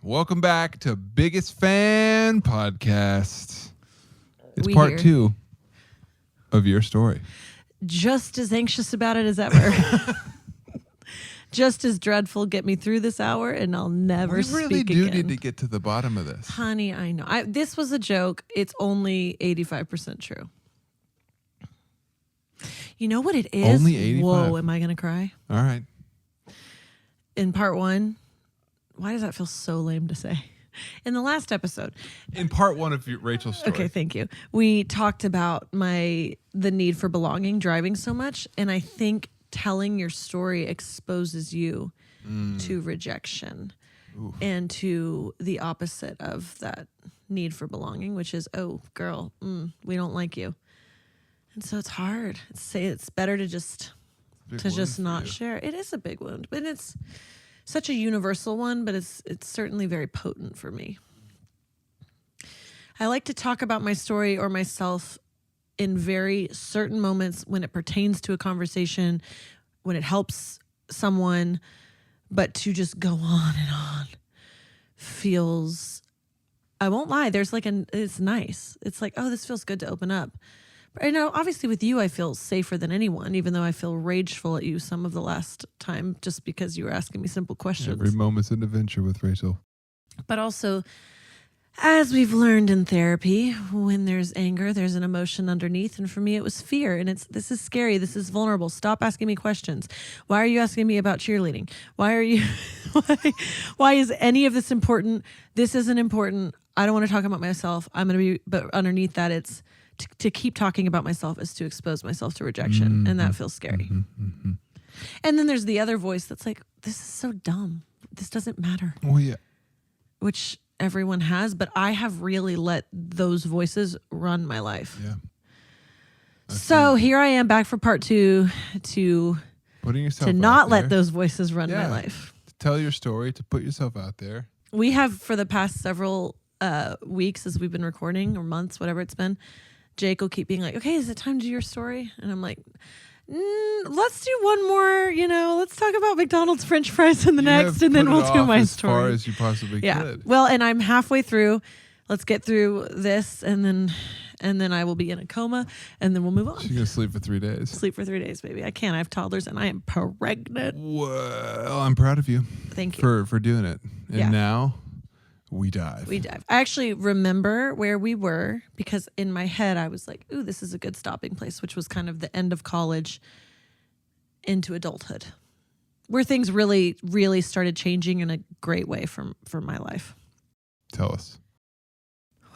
Welcome back to Biggest Fan Podcast. It's part 2 of your story. Just as anxious about it as ever. Just as dreadful. Get me through this hour and I'll never speak again. We really do need to get to the bottom of this. Honey, I know. This was a joke. It's only 85% true. You know what it is? Only 85. Whoa, am I going to cry? All right. In part 1, why does that feel so lame to say? In the last episode. In part 1 of Rachel's story. Okay, thank you. We talked about the need for belonging, driving so much, and I think telling your story exposes you to rejection. Oof. And to the opposite of that need for belonging, which is, oh, girl, we don't like you. And so it's hard. It's better to just not share. It is a big wound, but it's such a universal one, but it's certainly very potent for me. I like to talk about my story or myself in very certain moments when it pertains to a conversation, when it helps someone, but to just go on and on feels, I won't lie, it's nice. It's like, oh, this feels good to open up. But I know, obviously with you, I feel safer than anyone, even though I feel rageful at you some of the last time just because you were asking me simple questions. Every moment's an adventure with Rachel. But also, as we've learned in therapy, when there's anger, there's an emotion underneath. And for me, it was fear. And this is scary. This is vulnerable. Stop asking me questions. Why are you asking me about cheerleading? Why is any of this important? This isn't important. I don't want to talk about myself. But underneath that, it's to keep talking about myself is to expose myself to rejection. And that feels scary. And then there's the other voice that's like, this is so dumb. This doesn't matter. Oh, yeah. Which everyone has, but I have really let those voices run my life. Yeah. So here I am back for part 2 to putting yourself to not out there. Let those voices run my life. To tell your story, to put yourself out there. We have for the past several weeks as we've been recording, or months, whatever it's been, Jake will keep being like, okay, is it time to do your story? And I'm like, let's do one more, let's talk about McDonald's French fries in the next, and then we'll do my story. As far as you possibly could. Well, and I'm halfway through. Let's get through this, and then I will be in a coma, and then we'll move on. She's going to sleep for 3 days. Sleep for 3 days, baby. I can't. I have toddlers, and I am pregnant. Well, I'm proud of you. Thank you. For doing it. And now we dive. I actually remember where we were because in my head I was like, ooh, this is a good stopping place, which was kind of the end of college into adulthood, where things really, really started changing in a great way for my life. Tell us.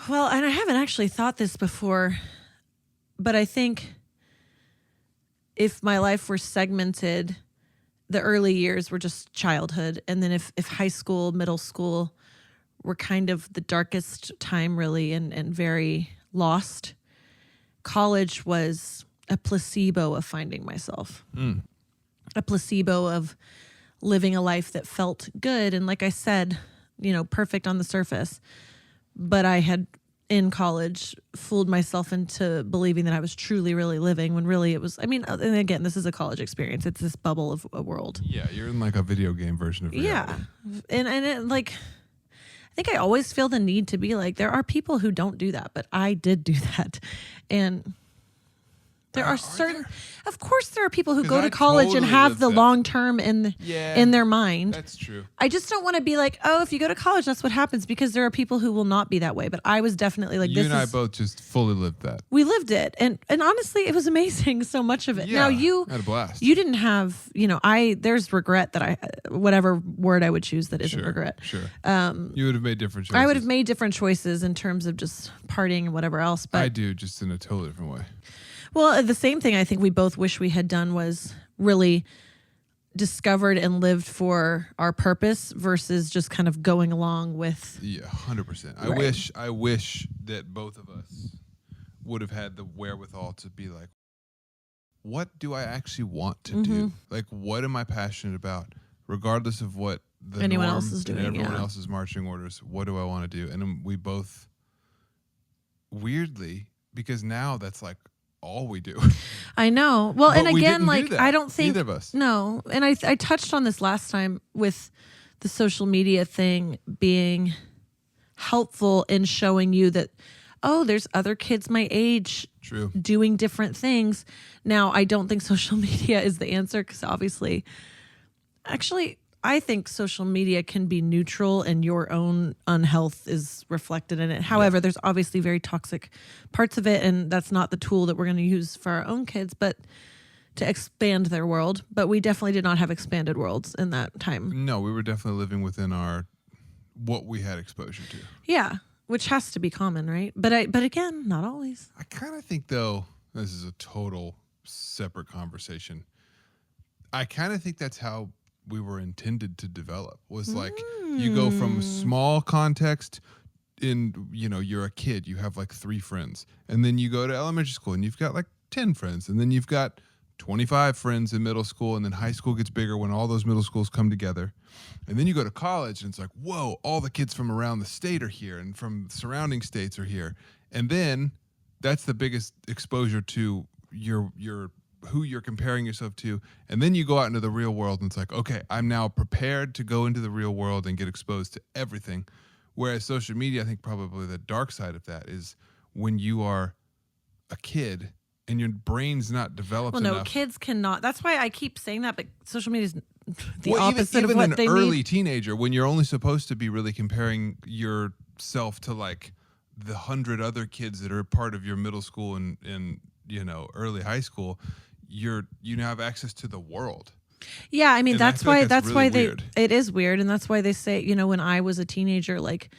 Well, and I haven't actually thought this before, but I think if my life were segmented, the early years were just childhood. And then if high school, middle school were kind of the darkest time really and very lost, college was a placebo of finding myself. A placebo of living a life that felt good. And like I said, perfect on the surface. But I had, in college, fooled myself into believing that I was truly, really living when really it was, and again, this is a college experience. It's this bubble of a world. Yeah, you're in like a video game version of reality. Yeah. And it, like, I think I always feel the need to be like, there are people who don't do that, but I did do that. And there are certain, of course there are people who go to college and have the long term in their mind. That's true. I just don't want to be like, oh, if you go to college, that's what happens, because there are people who will not be that way. But I was definitely like, you and I both just fully lived that. We lived it. And honestly, it was amazing. So much of it. Yeah, now you had a blast. You didn't have, there's regret that whatever word I would choose that isn't regret. Sure. You would have made different choices. I would have made different choices in terms of just partying and whatever else. But I do, just in a totally different way. Well, the same thing I think we both wish we had done was really discovered and lived for our purpose versus just kind of going along with. Yeah, 100%. Right. I wish that both of us would have had the wherewithal to be like, what do I actually want to do? Like, what am I passionate about? Regardless of what anyone else is doing, and everyone else's marching orders, what do I want to do? And we both, weirdly, because now that's like all we do. I know. Well, but and again, like, I don't think either of us. No. And I touched on this last time with the social media thing being helpful in showing you that, oh, there's other kids my age True. doing different things. Now, I don't think social media is the answer because obviously, actually, I think social media can be neutral and your own unhealth is reflected in it. However, there's obviously very toxic parts of it, and that's not the tool that we're going to use for our own kids, but to expand their world. But we definitely did not have expanded worlds in that time. No, we were definitely living within what we had exposure to. Yeah, which has to be common, right? But again, not always. I kind of think, though, this is a total separate conversation. I kind of think that's how we were intended to develop, was like you go from small context in, you're a kid, you have like 3 friends, and then you go to elementary school and you've got like 10 friends, and then you've got 25 friends in middle school, and then high school gets bigger when all those middle schools come together. And then you go to college and it's like, whoa, all the kids from around the state are here and from surrounding states are here. And then that's the biggest exposure to your who you're comparing yourself to. And then you go out into the real world and it's like, okay, I'm now prepared to go into the real world and get exposed to everything. Whereas social media, I think probably the dark side of that is when you are a kid and your brain's not developed enough. Well, no, kids cannot. That's why I keep saying that, but social media is the opposite even of what an they early need. teenager, when you're only supposed to be really comparing yourself to like the 100 other kids that are part of your middle school and early high school, you now have access to the world. Yeah, I mean, And that's I feel why like that's really they weird. it is weird, and that's why they say, when I was a teenager, like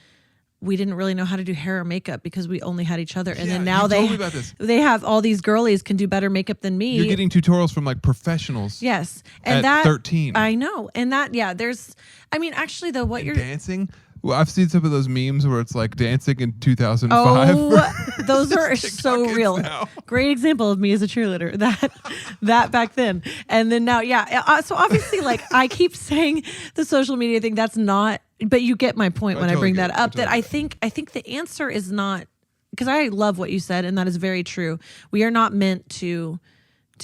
we didn't really know how to do hair or makeup because we only had each other. And then now you told me about this. they have all these girlies can do better makeup than me. You're getting tutorials from like professionals. Yes. And at 13. I know. And actually though, what you're dancing. Well, I've seen some of those memes where it's like dancing in 2005. Oh, those are TikTok so kids real. now. Great example of me as a cheerleader. That back then, and then now, yeah. So obviously, like I keep saying, the social media thing. That's not. But you get my point when I bring that up. I think the answer is not, because I love what you said, and that is very true. We are not meant to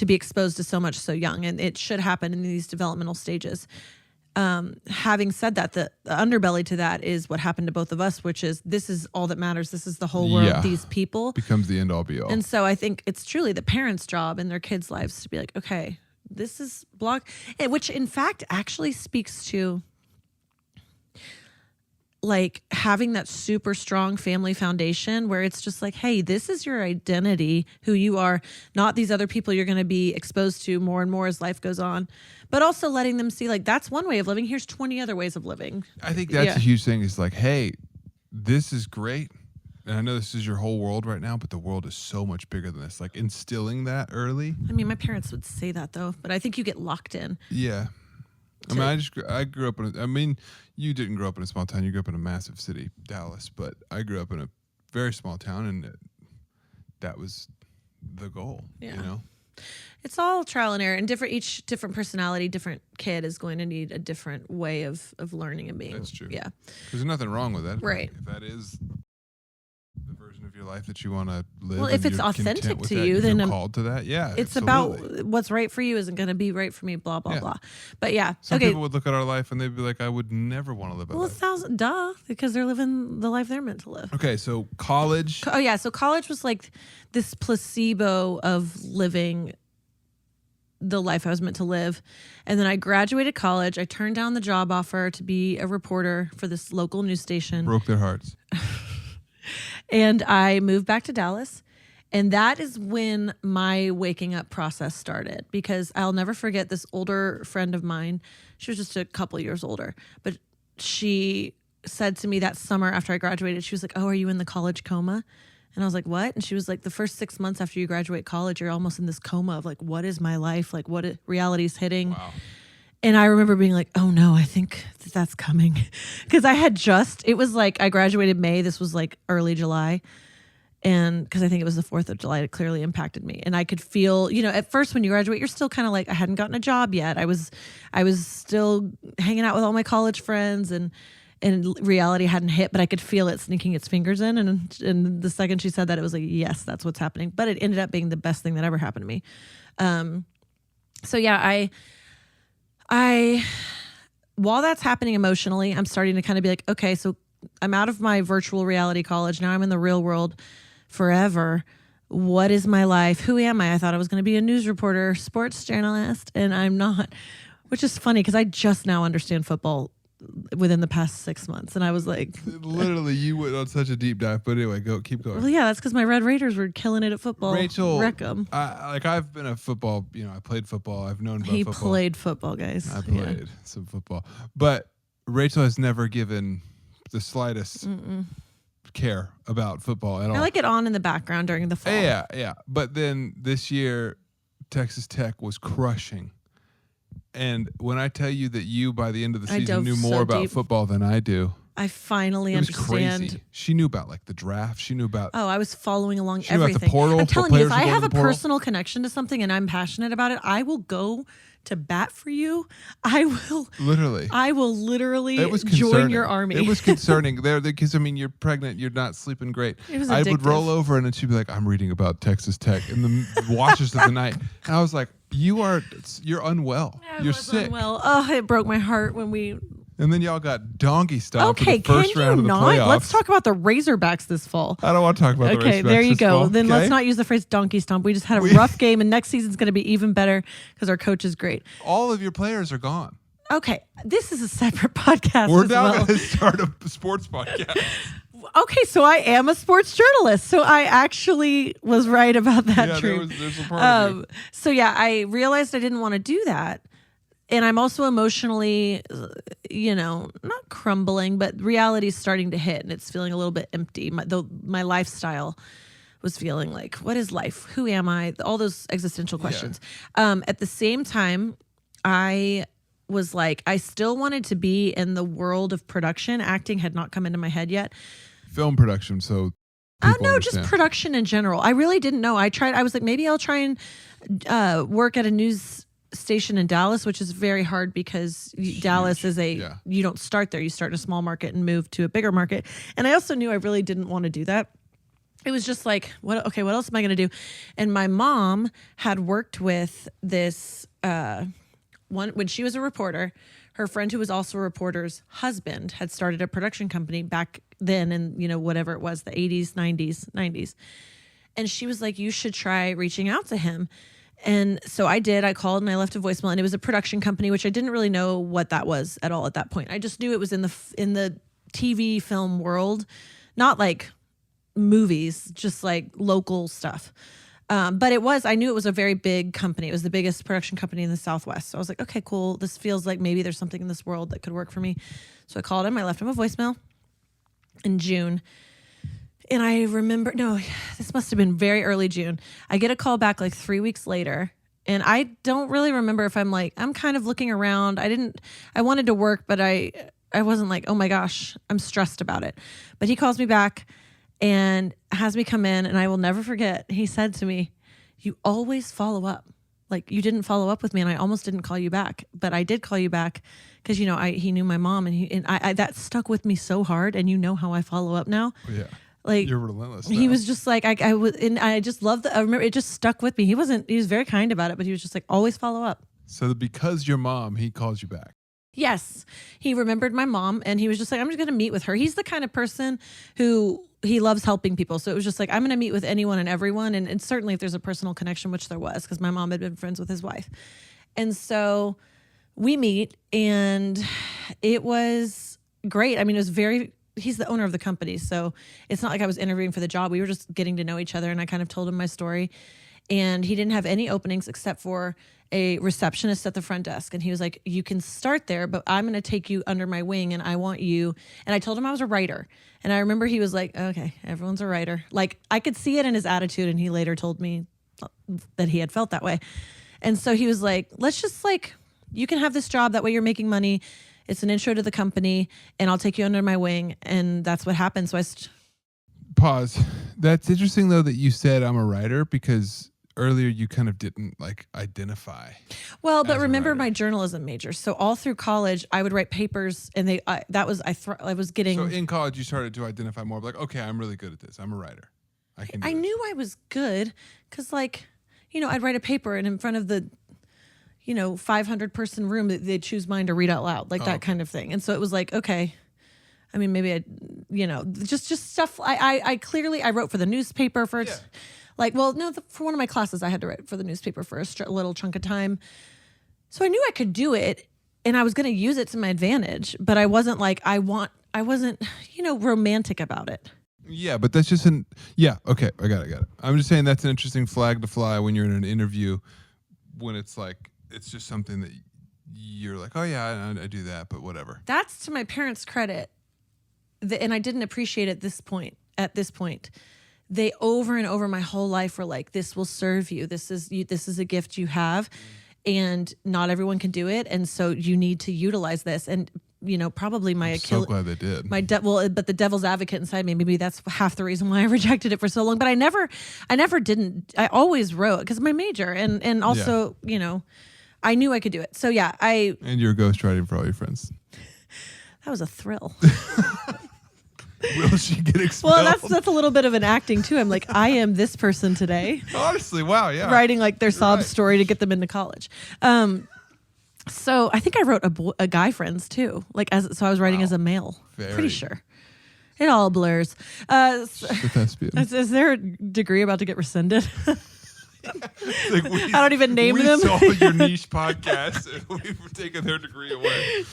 be exposed to so much so young, and it should happen in these developmental stages. Having said that, the underbelly to that is what happened to both of us, which is this is all that matters. This is the whole world. Yeah. These people Becomes the end all be all. And so I think it's truly the parents' job in their kids' lives to be like, okay, this is which in fact actually speaks to like having that super strong family foundation where it's just like, hey, this is your identity, who you are, not these other people you're going to be exposed to more and more as life goes on, but also letting them see like, that's one way of living. Here's 20 other ways of living. I think that's a huge thing is like, hey, this is great. And I know this is your whole world right now, but the world is so much bigger than this. Like instilling that early. I mean, my parents would say that though, but I think you get locked in. Yeah. I grew up you didn't grow up in a small town. You grew up in a massive city, Dallas, but I grew up in a very small town, and that was the goal. Yeah. It's all trial and error, and each different personality, different kid is going to need a different way of learning and being. That's true. Yeah. There's nothing wrong with that. Right. If that is the version of your life that you want to live. Well, if and it's you're authentic content with to that, you, then feel called to that. Yeah. It's absolutely. about what's right for you isn't going to be right for me, blah, blah, blah. But yeah. Some people would look at our life and they'd be like, I would never want to live that life. Well, duh, because they're living the life they're meant to live. Okay, so college. Oh, yeah. So college was like this placebo of living the life I was meant to live. And then I graduated college. I turned down the job offer to be a reporter for this local news station. Broke their hearts. And I moved back to Dallas. And that is when my waking up process started, because I'll never forget this older friend of mine. She was just a couple years older, but she said to me that summer after I graduated, she was like, oh, are you in the college coma? And I was like, what? And she was like, the first 6 months after you graduate college, you're almost in this coma of like, what is my life? Like what reality's hitting? Wow. And I remember being like, oh no, I think that's coming. Because it was like I graduated May. This was like early July. And because I think it was the 4th of July, it clearly impacted me. And I could feel, at first when you graduate, you're still kind of like, I hadn't gotten a job yet. I was still hanging out with all my college friends and reality hadn't hit, but I could feel it sneaking its fingers in. And the second she said that, it was like, yes, that's what's happening. But it ended up being the best thing that ever happened to me. So yeah, I while that's happening emotionally, I'm starting to kind of be like, okay, so I'm out of my virtual reality college. Now I'm in the real world forever. What is my life? Who am I? I thought I was going to be a news reporter, sports journalist, and I'm not, which is funny because I just now understand football within the past 6 months. And I was like, literally, you went on such a deep dive. But anyway, keep going. well, yeah, that's because my Red Raiders were killing it at football. Rachel, wreck 'em. I've been a football, I played football. I've known about He football. played football, guys. I played some football. But Rachel has never given the slightest care about football at all. I like it on in the background during the fall. Yeah. But then this year, Texas Tech was crushing. And when I tell you that you, by the end of the season, knew more about football than I do. I finally understand. Crazy. She knew about like the draft. She knew about. Oh, I was following along she knew everything. About the portal. I'm telling you, if I have a portal. personal connection to something and I'm passionate about it, I will go to bat for you. I will literally join your army. It was concerning there because you're pregnant, you're not sleeping great. It was I addictive. would roll over and then she'd be like, I'm reading about Texas Tech in the watches of the night. And I was like, you're unwell. You're sick. Unwell. Oh, it broke my heart when we. And then y'all got donkey stomped Okay, in the first can round you of the not? playoffs. Let's talk about the Razorbacks this fall. I don't want to talk about the Razorbacks. Okay, there you go. Fall, Then okay? let's not use the phrase donkey stomp. We just had a rough game, and next season's going to be even better because our coach is great. All of your players are gone. Okay, this is a separate podcast. We're now going to start a sports podcast. Okay, so I am a sports journalist, so I actually was right about that. There's a part of you. So yeah, I realized I didn't want to do that. And I'm also emotionally, not crumbling, but reality's starting to hit and it's feeling a little bit empty. My lifestyle was feeling like, what is life? Who am I? All those existential questions. Yeah. At the same time, I was like, I still wanted to be in the world of production. Acting had not come into my head yet. Film production, so no, understand. Just production in general. I really didn't know. I was like, maybe I'll try and work at a news station in Dallas, which is very hard because Dallas is you don't start there. You start in a small market and move to a bigger market. And I also knew I really didn't want to do that. It was just like, what else am I going to do? And my mom had worked with this one when she was a reporter. Her friend who was also a reporter's husband had started a production company back then in, whatever it was, the 80s, 90s. And she was like, you should try reaching out to him. And so I did. I called and I left a voicemail, and it was a production company, which I didn't really know what that was at all at that point. I just knew it was in the TV film world, not like movies, just like local stuff. But I knew it was a very big company. It was the biggest production company in the Southwest. So I was like, okay, cool. This feels like maybe there's something in this world that could work for me. So I called him. I left him a voicemail in June. And I remember, this must have been very early June. I get a call back like 3 weeks later. And I don't really remember if I'm kind of looking around. I wanted to work, but I wasn't like, oh my gosh, I'm stressed about it. But he calls me back and has me come in, and I will never forget. He said to me, you always follow up. Like, you didn't follow up with me, and I almost didn't call you back. But I did call you back because, he knew my mom, and I that stuck with me so hard. And you know how I follow up now. Yeah. Like, you're relentless. He was just like, I was, and I just loved I remember it just stuck with me. He was very kind about it, but he was just like, always follow up. So because your mom, he calls you back. Yes. He remembered my mom, and he was just like, I'm just going to meet with her. He's the kind of person who he loves helping people. So it was just like, I'm going to meet with anyone and everyone. And certainly if there's a personal connection, which there was, because my mom had been friends with his wife. And so we meet, and it was great. I mean, it was he's the owner of the company. So it's not like I was interviewing for the job. We were just getting to know each other, and I kind of told him my story. And he didn't have any openings except for a receptionist at the front desk. And he was like, you can start there, but I'm going to take you under my wing, and I want you. And I told him I was a writer. And I remember he was like, okay, everyone's a writer. Like, I could see it in his attitude. And he later told me that he had felt that way. And so he was like, let's just you can have this job. That way you're making money. It's an intro to the company, and I'll take you under my wing. And that's what happened. So Pause. That's interesting, though, that you said I'm a writer, because earlier you kind of didn't identify. Well, but remember my journalism major. So all through college, I would write papers, and I was getting. So in college, you started to identify more like, okay, I'm really good at this. I'm a writer. I knew I was good because, I'd write a paper, and in front of the 500 person room, they'd choose mine to read out loud, like that kind of thing. And so it was like, okay, I mean, maybe just stuff. I clearly, I wrote for the newspaper for for one of my classes, I had to write for the newspaper for a little chunk of time. So I knew I could do it and I was going to use it to my advantage, but I wasn't like, I wasn't, romantic about it. Yeah, but that's just okay, I got it. I'm just saying that's an interesting flag to fly when you're in an interview, when it's like, it's just something that you're like, oh yeah, I do that, but whatever. That's to my parents' credit. And I didn't appreciate it at this point. They over and over my whole life were like, this will serve you. This is a gift you have, and not everyone can do it. And so you need to utilize this. And, probably my Achilles. So glad they did. But the devil's advocate inside me, maybe that's half the reason why I rejected it for so long. But I never always wrote because my major and also, I knew I could do it. So yeah, and you're ghostwriting for all your friends. That was a thrill. Will she get expelled? Well, that's a little bit of an acting too. I'm like, I am this person today. Honestly, wow, yeah. Writing like their sob story to get them into college. So I think I wrote a guy friends too. So I was writing as a male. Pretty sure. It all blurs. The thespian. Is there a degree about to get rescinded? Like I don't even name them. We saw your niche podcast and we've taken their degree away.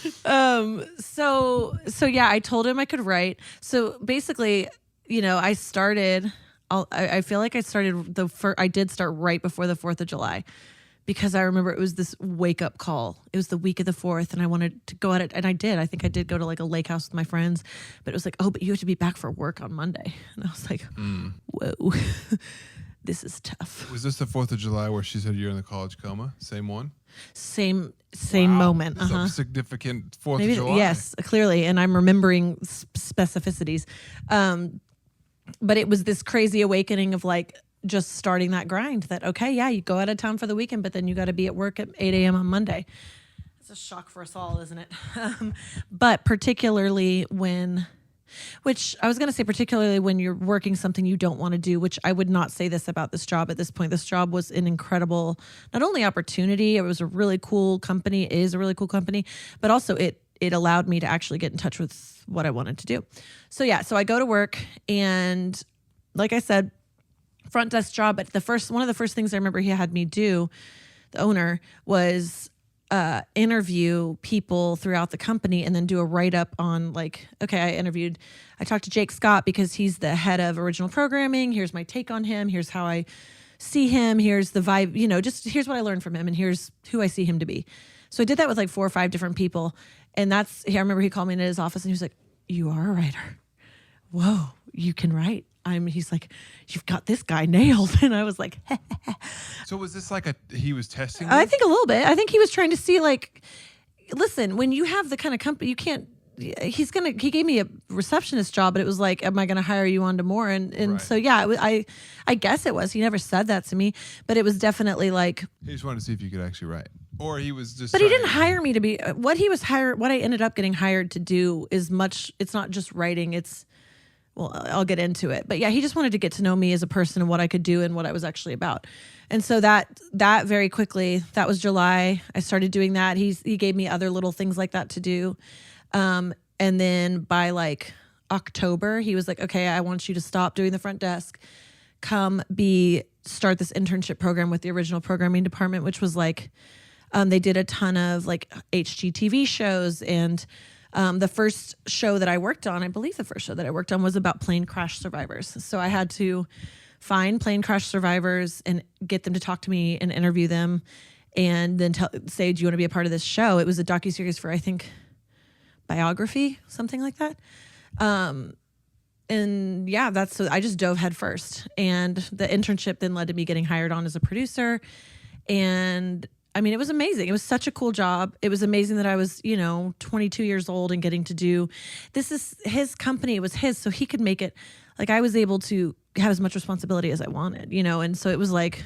So yeah, I told him I could write. So basically, I started. I feel like I started I did start right before the 4th of July, because I remember it was this wake up call. It was the week of the 4th, and I wanted to go at it, and I did. I think I did go to like a lake house with my friends, but it was like, oh, but you have to be back for work on Monday, and I was like, whoa. This is tough. Was this the 4th of July where she said you're in the college coma? Same one? Same moment. Some significant 4th of July. Yes, clearly. And I'm remembering specificities. But it was this crazy awakening of like just starting that grind that, okay, yeah, you go out of town for the weekend, but then you got to be at work at 8 a.m. on Monday. It's a shock for us all, isn't it? But particularly when you're working something you don't want to do, which I would not say this about this job at this point. This job was an incredible, not only opportunity, it was a really cool company, is a really cool company, but also it allowed me to actually get in touch with what I wanted to do. So yeah, so I go to work, and like I said, front desk job. But one of the first things I remember he had me do, the owner, was interview people throughout the company and then do a write-up on like, okay, I talked to Jake Scott because he's the head of original programming. Here's my take on him. Here's how I see him. Here's the vibe, just here's what I learned from him, and here's who I see him to be. So I did that with like 4 or 5 different people. And I remember he called me into his office and he was like, you are a writer. Whoa, you can write. He's like, you've got this guy nailed. And I was like, So was this like he was testing? I think a little bit. I think he was trying to see like, listen, when you have the kind of company, you can't, he gave me a receptionist job, but it was like, am I going to hire you on to more? And right. So yeah, I guess it was, he never said that to me, but it was definitely like, he just wanted to see if you could actually write, or he was just, but he didn't hire me to be what I ended up getting hired to do is it's not just writing. Well, I'll get into it. But yeah, he just wanted to get to know me as a person and what I could do and what I was actually about. And so that very quickly, that was July. I started doing that. He gave me other little things like that to do. And then by like October, he was like, okay, I want you to stop doing the front desk. Come start this internship program with the original programming department, which was like, they did a ton of like HGTV shows, and the first show that I worked on, I believe the first show that I worked on was about plane crash survivors. So I had to find plane crash survivors and get them to talk to me and interview them, and then say, do you want to be a part of this show? It was a docuseries for, I think, biography, something like that. And yeah, so I just dove head first. And the internship then led to me getting hired on as a producer. And I mean, it was amazing. It was such a cool job. It was amazing that I was, 22 years old and getting to do, this is his company. It was his, so he could make it, like I was able to have as much responsibility as I wanted, and so it was like,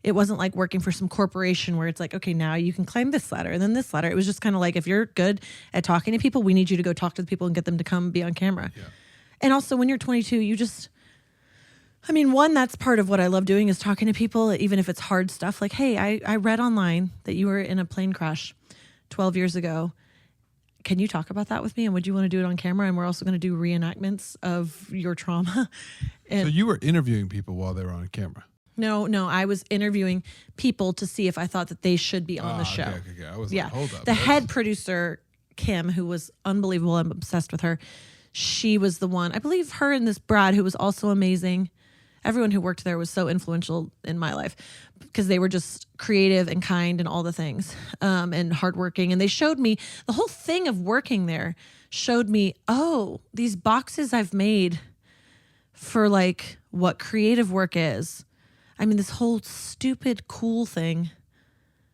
it wasn't like working for some corporation where it's like, okay, now you can claim this letter and then this letter. It was just kind of like, if you're good at talking to people, we need you to go talk to the people and get them to come be on camera. Yeah. And also when you're 22, I mean, one, that's part of what I love doing is talking to people, even if it's hard stuff. Like, hey, I read online that you were in a plane crash 12 years ago. Can you talk about that with me? And would you want to do it on camera? And we're also going to do reenactments of your trauma. And so you were interviewing people while they were on camera? No, I was interviewing people to see if I thought that they should be on the show. Okay. I was like, hold up. The head producer, Kim, who was unbelievable. I'm obsessed with her. She was the one, I believe her and this Brad, who was also amazing. Everyone who worked there was so influential in my life because they were just creative and kind and all the things, and hardworking. And they showed me the whole thing of working there showed me, oh, these boxes I've made for like what creative work is. I mean, this whole stupid cool thing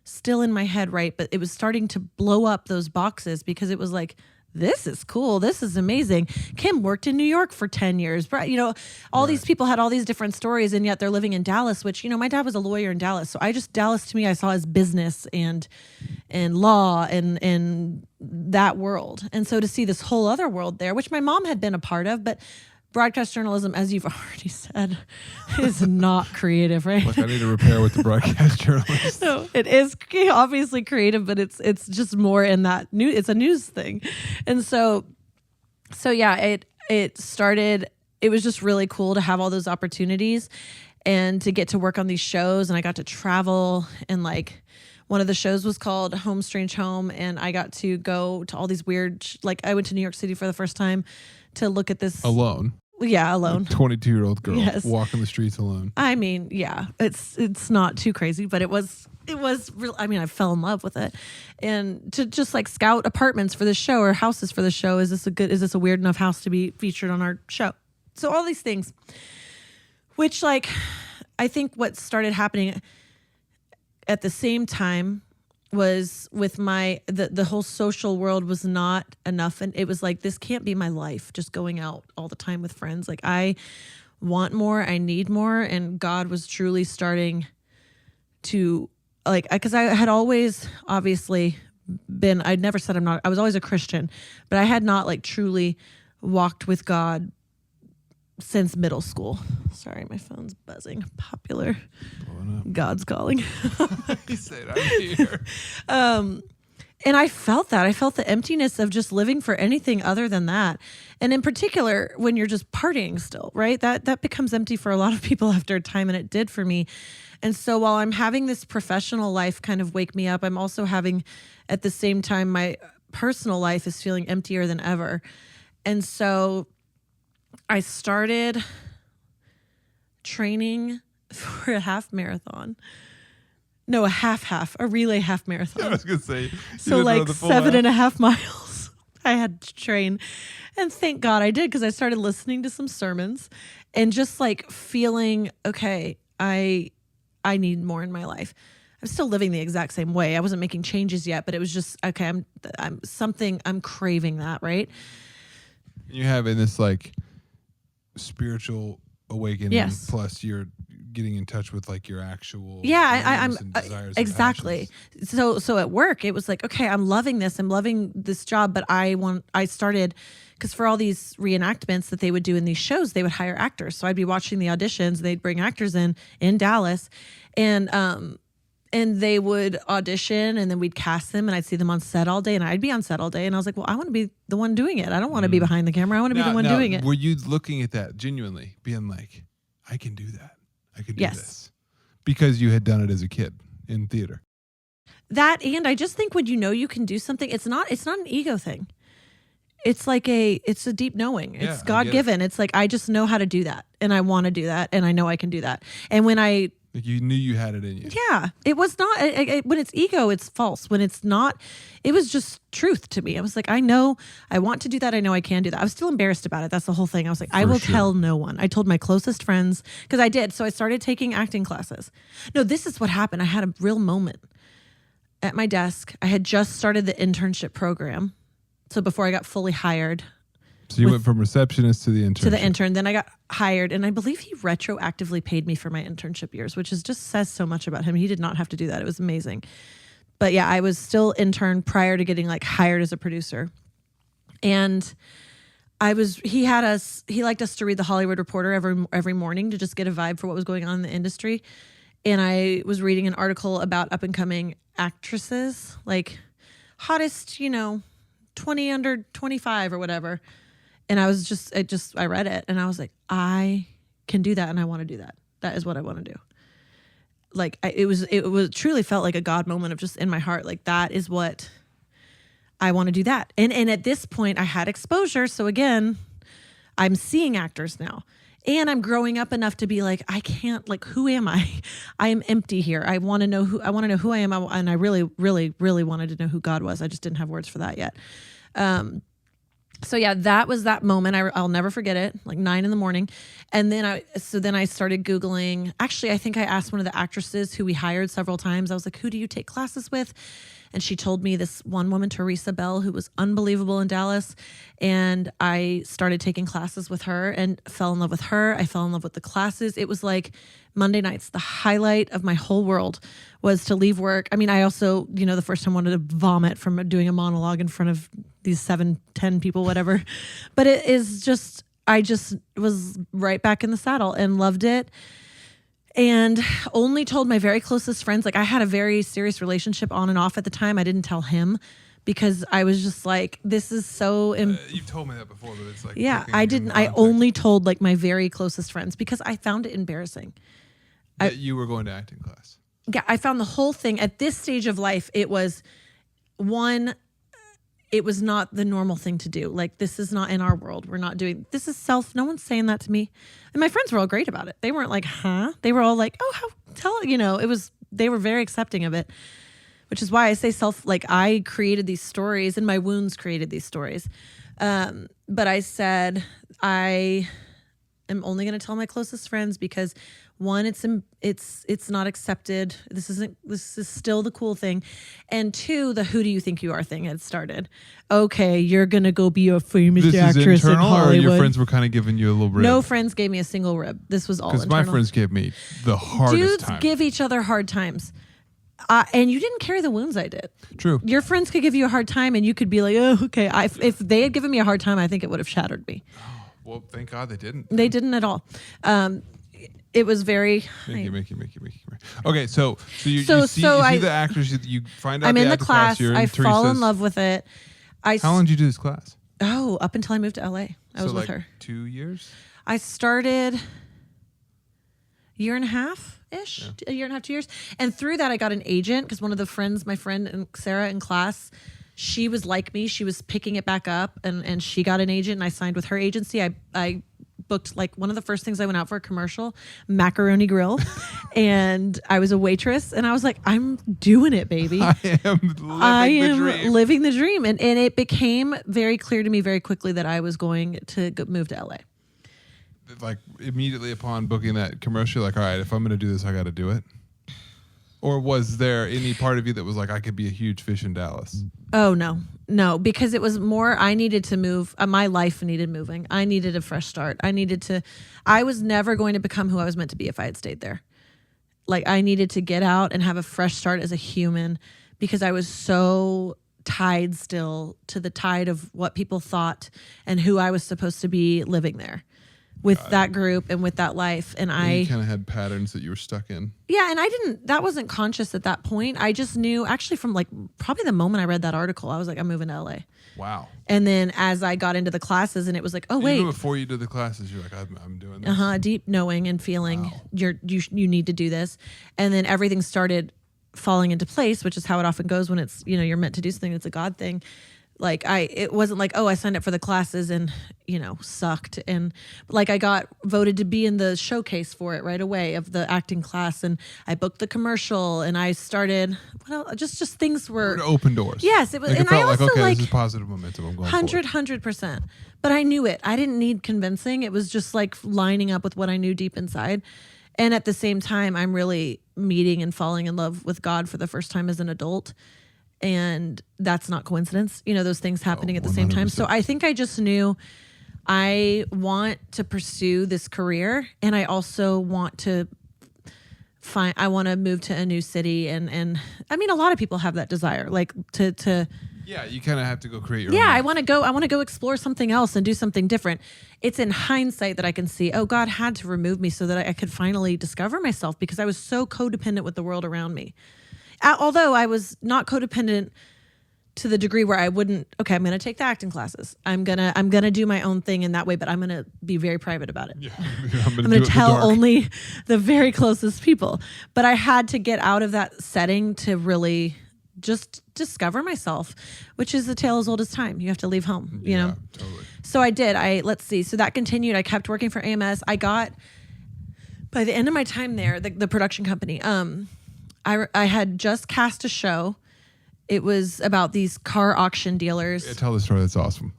still in my head, right? But it was starting to blow up those boxes because it was like, this is cool. This is amazing. Kim worked in New York for 10 years. You know, all these people had all these different stories, and yet they're living in Dallas, which, you know, my dad was a lawyer in Dallas. So Dallas to me, I saw as business and law and that world. And so to see this whole other world there, which my mom had been a part of, but broadcast journalism, as you've already said, is not creative, right? Look, I need to repair with the broadcast journalist. No, it is obviously creative, but it's just more in that it's a news thing. And so yeah, it started, it was just really cool to have all those opportunities and to get to work on these shows. And I got to travel, and like one of the shows was called Home Strange Home. And I got to go to all these weird, like I went to New York City for the first time to look at this. Alone. Yeah, alone. 22-year-old girl walking the streets alone. I mean, yeah, it's not too crazy, but it was real. I mean, I fell in love with it, and to just like scout apartments for the show or houses for the show. Is this a weird enough house to be featured on our show? So all these things, which like, I think what started happening at the same time was with the whole social world was not enough. And it was like, this can't be my life, just going out all the time with friends. Like, I want more, I need more. And God was truly starting to like, because I had always obviously been, I'd never said I was always a Christian, but I had not like truly walked with God since middle school. Sorry, my phone's buzzing. Popular. God's calling. He said, I'm here. And I felt that. I felt the emptiness of just living for anything other than that. And in particular, when you're just partying still, right? That becomes empty for a lot of people after a time, and it did for me. And so while I'm having this professional life kind of wake me up, I'm also having, at the same time, my personal life is feeling emptier than ever. And so I started training for a half marathon. No, a relay half marathon. I was going to say. So like 7.5 miles I had to train. And thank God I did, because I started listening to some sermons and just like feeling, okay, I need more in my life. I'm still living the exact same way. I wasn't making changes yet, but it was just, okay, I'm craving that, right? You have in this like spiritual awakening, yes. Plus you're getting in touch with like your actual I'm desires exactly. So at work it was like, okay, I'm loving this job, but I started, because for all these reenactments that they would do in these shows, they would hire actors. So I'd be watching the auditions, they'd bring actors in Dallas, and they would audition, and then we'd cast them, and I'd see them on set all day, and I'd be on set all day. And I was like, well, I want to be the one doing it. I don't want to be behind the camera. I want to be the one doing it. Were you looking at that genuinely, being like, I can do that. I can do this. Because you had done it as a kid in theater. That, and I just think when you know you can do something, it's not an ego thing. It's like it's a deep knowing. It's God given. It's like, I just know how to do that, and I want to do that, and I know I can do that. And when like you knew you had it in you. Yeah, it was not. When it's ego, it's false. When it's not, it was just truth to me. I was like, I know I want to do that. I know I can do that. I was still embarrassed about it. That's the whole thing. I was like, I will tell no one. I told my closest friends, because I did. So I started taking acting classes. No, this is what happened. I had a real moment at my desk. I had just started the internship program. So before I got fully hired. So you went from receptionist to the intern. To the intern. Then I got hired, and I believe he retroactively paid me for my internship years, which just says so much about him. He did not have to do that. It was amazing. But yeah, I was still intern prior to getting like hired as a producer. And he liked us to read the Hollywood Reporter every morning to just get a vibe for what was going on in the industry. And I was reading an article about up and coming actresses, like hottest, 20 under 25 or whatever. And I read it and I was like, I can do that. And I want to do that. That is what I want to do. Like it truly felt like a God moment of just in my heart. Like that is what I want to do that. And at this point I had exposure. So again, I'm seeing actors now. And I'm growing up enough to be like, I can't, like, who am I? I am empty here. I want to know who I am. And I really, really, really wanted to know who God was. I just didn't have words for that yet. So yeah, that was that moment. I'll never forget it, like 9 a.m. And then I started Googling. Actually, I think I asked one of the actresses who we hired several times. I was like, who do you take classes with? And she told me this one woman, Teresa Bell, who was unbelievable in Dallas. And I started taking classes with her and fell in love with her. I fell in love with the classes. It was like Monday nights. The highlight of my whole world was to leave work. I mean, I also, the first time wanted to vomit from doing a monologue in front of these 7-10 people, whatever. But it is just, I just was right back in the saddle and loved it. And only told my very closest friends. Like I had a very serious relationship on and off at the time. I didn't tell him because I was just like, this is so. You've told me that before, but it's like. Yeah, I didn't. I only told like my very closest friends because I found it embarrassing. That you were going to acting class. Yeah, I found the whole thing at this stage of life. It was it was not the normal thing to do. Like, this is not in our world. We're not doing, this is no one's saying that to me. And my friends were all great about it. They weren't like, huh? They were all like, oh, they were very accepting of it, which is why I say I created these stories and my wounds created these stories. But I said, I am only going to tell my closest friends because one, it's not accepted. This is still the cool thing. And two, the who do you think you are thing had started. Okay, you're going to go be a famous actress in Hollywood. Or your friends were kind of giving you a little rib? No friends gave me a single rib. This was all internal. Because my friends gave me the hardest time. Dudes give each other hard times. And you didn't carry the wounds I did. True. Your friends could give you a hard time and you could be like, oh, okay. If they had given me a hard time, I think it would have shattered me. Well, thank God they didn't. They didn't at all. It was very. Make you. Okay, so you see the actors. You find out. I'm in the class. I Teresa's. fall in love with it. How long did you do this class? Oh, up until I moved to LA. I was with her. 2 years. I started year and a half ish, a year and a half, 2 years, and through that I got an agent because one of the friends, my friend Sarah in class, she was like me. She was picking it back up, and she got an agent, and I signed with her agency. I booked like one of the first things I went out for a commercial, Macaroni Grill, and I was a waitress, and I was like, I'm doing it, baby. I am living the dream, and it became very clear to me very quickly that I was going to move to LA. Like immediately upon booking that commercial, like, all right, if I'm going to do this, I got to do it. Or was there any part of you that was like, I could be a huge fish in Dallas? Oh, no, because it was more, I needed to move. My life needed moving. I needed a fresh start. I was never going to become who I was meant to be if I had stayed there. Like I needed to get out and have a fresh start as a human because I was so tied still to the tide of what people thought and who I was supposed to be living there. With that group and with that life. And you kind of had patterns that you were stuck in. Yeah. And that wasn't conscious at that point. I just knew actually from like probably the moment I read that article, I was like, I'm moving to LA. Wow. And then as I got into the classes and it was like, oh, wait. Even before you did the classes, you're like, I'm doing this. Deep knowing and feeling you need to do this. And then everything started falling into place, which is how it often goes when it's, you're meant to do something. It's a God thing. Like it wasn't like, oh, I signed up for the classes and, sucked. And like I got voted to be in the showcase for it right away of the acting class. And I booked the commercial and I started, just things were open doors. Yes. It was. Like and it felt I also this is positive momentum. I'm going 100%. But I knew it. I didn't need convincing. It was just like lining up with what I knew deep inside. And at the same time, I'm really meeting and falling in love with God for the first time as an adult. And that's not coincidence, those things happening at the same time. So I think I just knew I want to pursue this career. And I also want to move to a new city. And I mean, a lot of people have that desire, like to Yeah, you kind of have to go create your Yeah, own. I want to go explore something else and do something different. It's in hindsight that I can see, oh, God had to remove me so that I could finally discover myself because I was so codependent with the world around me. Although I was not codependent to the degree where I wouldn't, okay, I'm going to take the acting classes. I'm going to do my own thing in that way, but I'm going to be very private about it. Yeah, I'm going to tell only the very closest people. But I had to get out of that setting to really just discover myself, which is a tale as old as time. You have to leave home, you know? Totally. So I did. Let's see. So that continued. I kept working for AMS. I got, by the end of my time there, the production company, I had just cast a show. It was about these car auction dealers. Yeah, tell the story. That's awesome.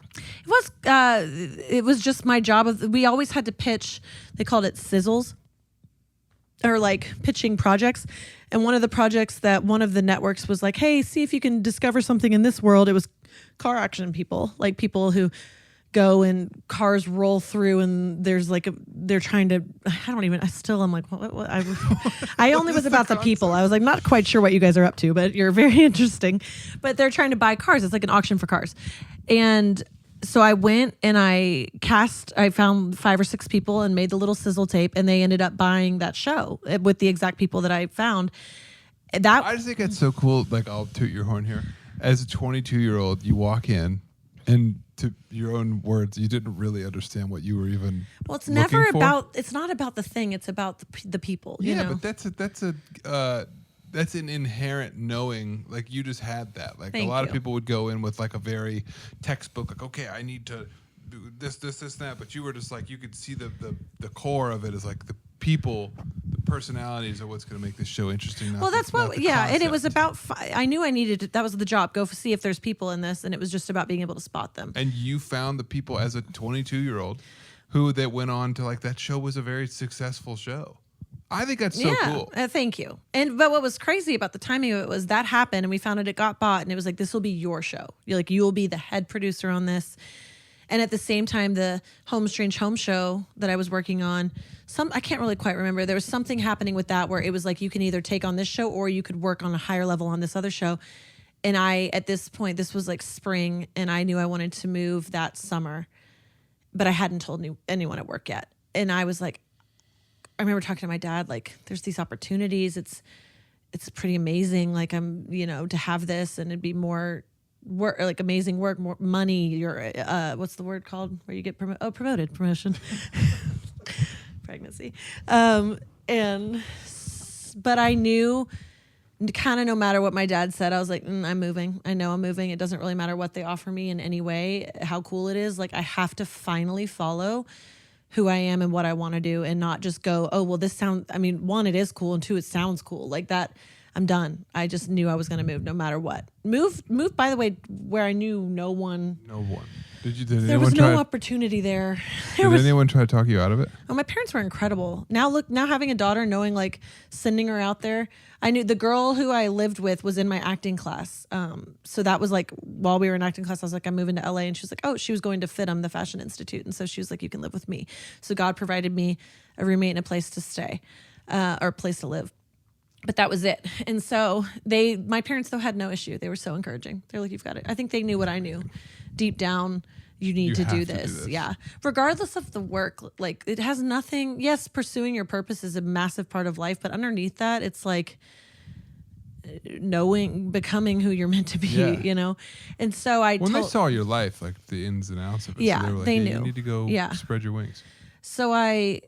It was just my job. We always had to pitch. They called it sizzles, or like pitching projects. And one of the projects that one of the networks was like, hey, see if you can discover something in this world. It was car auction people, like people who go and cars roll through and there's like they're trying to, I still am like, what? I only was about the people. I was like, not quite sure what you guys are up to, but you're very interesting. But they're trying to buy cars. It's like an auction for cars. And so I went and I found 5 or 6 people and made the little sizzle tape, and they ended up buying that show with the exact people that I found. I just think it's so cool. Like, I'll toot your horn here. As a 22-year-old, you walk in, and to your own words, you didn't really understand what you were even. Well, it's never about. It's not about the thing. It's about the people. Yeah, you know? but that's an inherent knowing. Like, you just had that. Like, a lot of people would go in with like a very textbook. Like, okay, I need to do this, that. But you were just like, you could see the core of it is like the people, the personalities are what's going to make this show interesting. Well, that's what. Yeah, and it was about. I knew I needed to, that was the job. Go see if there's people in this, and it was just about being able to spot them. And you found the people as a 22-year-old who that went on to, like, that show was a very successful show. I think that's so cool. Thank you. But what was crazy about the timing of it was that happened, and we found out it got bought, and it was like, this will be your show. You'll be the head producer on this. And at the same time, the Home Strange Home show that I was working on, I can't really quite remember. There was something happening with that where it was like, you can either take on this show or you could work on a higher level on this other show. And at this point, this was like spring, and I knew I wanted to move that summer, but I hadn't told anyone at work yet. And I was like, I remember talking to my dad, like, there's these opportunities. It's pretty amazing. Like, I'm, to have this, and it'd be more work, like amazing work, more money. You're, what's the word called where you get promotion, pregnancy. But I knew kind of no matter what my dad said, I was like, I'm moving. I know I'm moving. It doesn't really matter what they offer me in any way, how cool it is. Like, I have to finally follow who I am and what I want to do, and not just go, oh, well, this sounds, one, it is cool, and 2, it sounds cool. Like that, I'm done. I just knew I was going to move no matter what. Move, by the way, where I knew no one. No one. There was no opportunity there. Did anyone try to talk you out of it? Oh, my parents were incredible. Now having a daughter, knowing, like, sending her out there, I knew the girl who I lived with was in my acting class. So that was like, while we were in acting class, I was like, I'm moving to LA. And she was like, oh, she was going to FITM, the Fashion Institute. And so she was like, you can live with me. So God provided me a roommate and a place to stay, or a place to live. But that was it. And so my parents, though, had no issue. They were so encouraging. They're like, you've got it. I think they knew what I knew. Deep down, you need to do this. Yeah. Regardless of the work, like, it has nothing. Yes, pursuing your purpose is a massive part of life. But underneath that, it's like becoming who you're meant to be, And so when they saw your life, like the ins and outs of it, yeah, so they were like, they knew. You need to go spread your wings. So I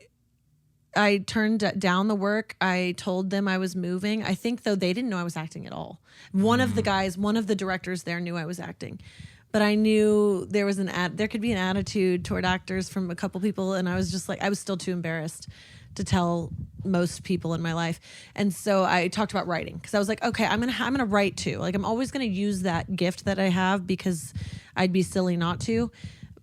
turned down the work. I told them I was moving. I think, though, they didn't know I was acting at all. One of the directors there knew I was acting. But I knew there was there could be an attitude toward actors from a couple people, and I was just like, I was still too embarrassed to tell most people in my life. And so I talked about writing, because I was like, okay, I'm gonna write too. Like, I'm always gonna use that gift that I have, because I'd be silly not to.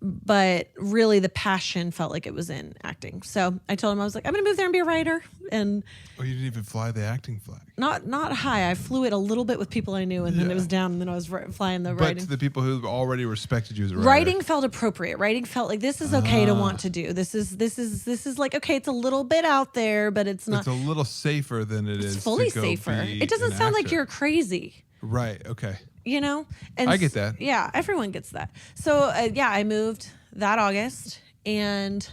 But really, the passion felt like it was in acting. So I told him, I was like, I'm gonna move there and be a writer. And you didn't even fly the acting flag. Not high. I flew it a little bit with people I knew, and then it was down, and then I was flying the writing. But to the people who already respected you as a writer. Writing felt appropriate. Writing felt like, this is okay to want to do. This is like, okay, it's a little bit out there, but it's not. It's a little safer than it is. It's fully safer. It doesn't sound like you're crazy. Right. Okay. you know? And I get that. Yeah, everyone gets that. So, I moved that August, and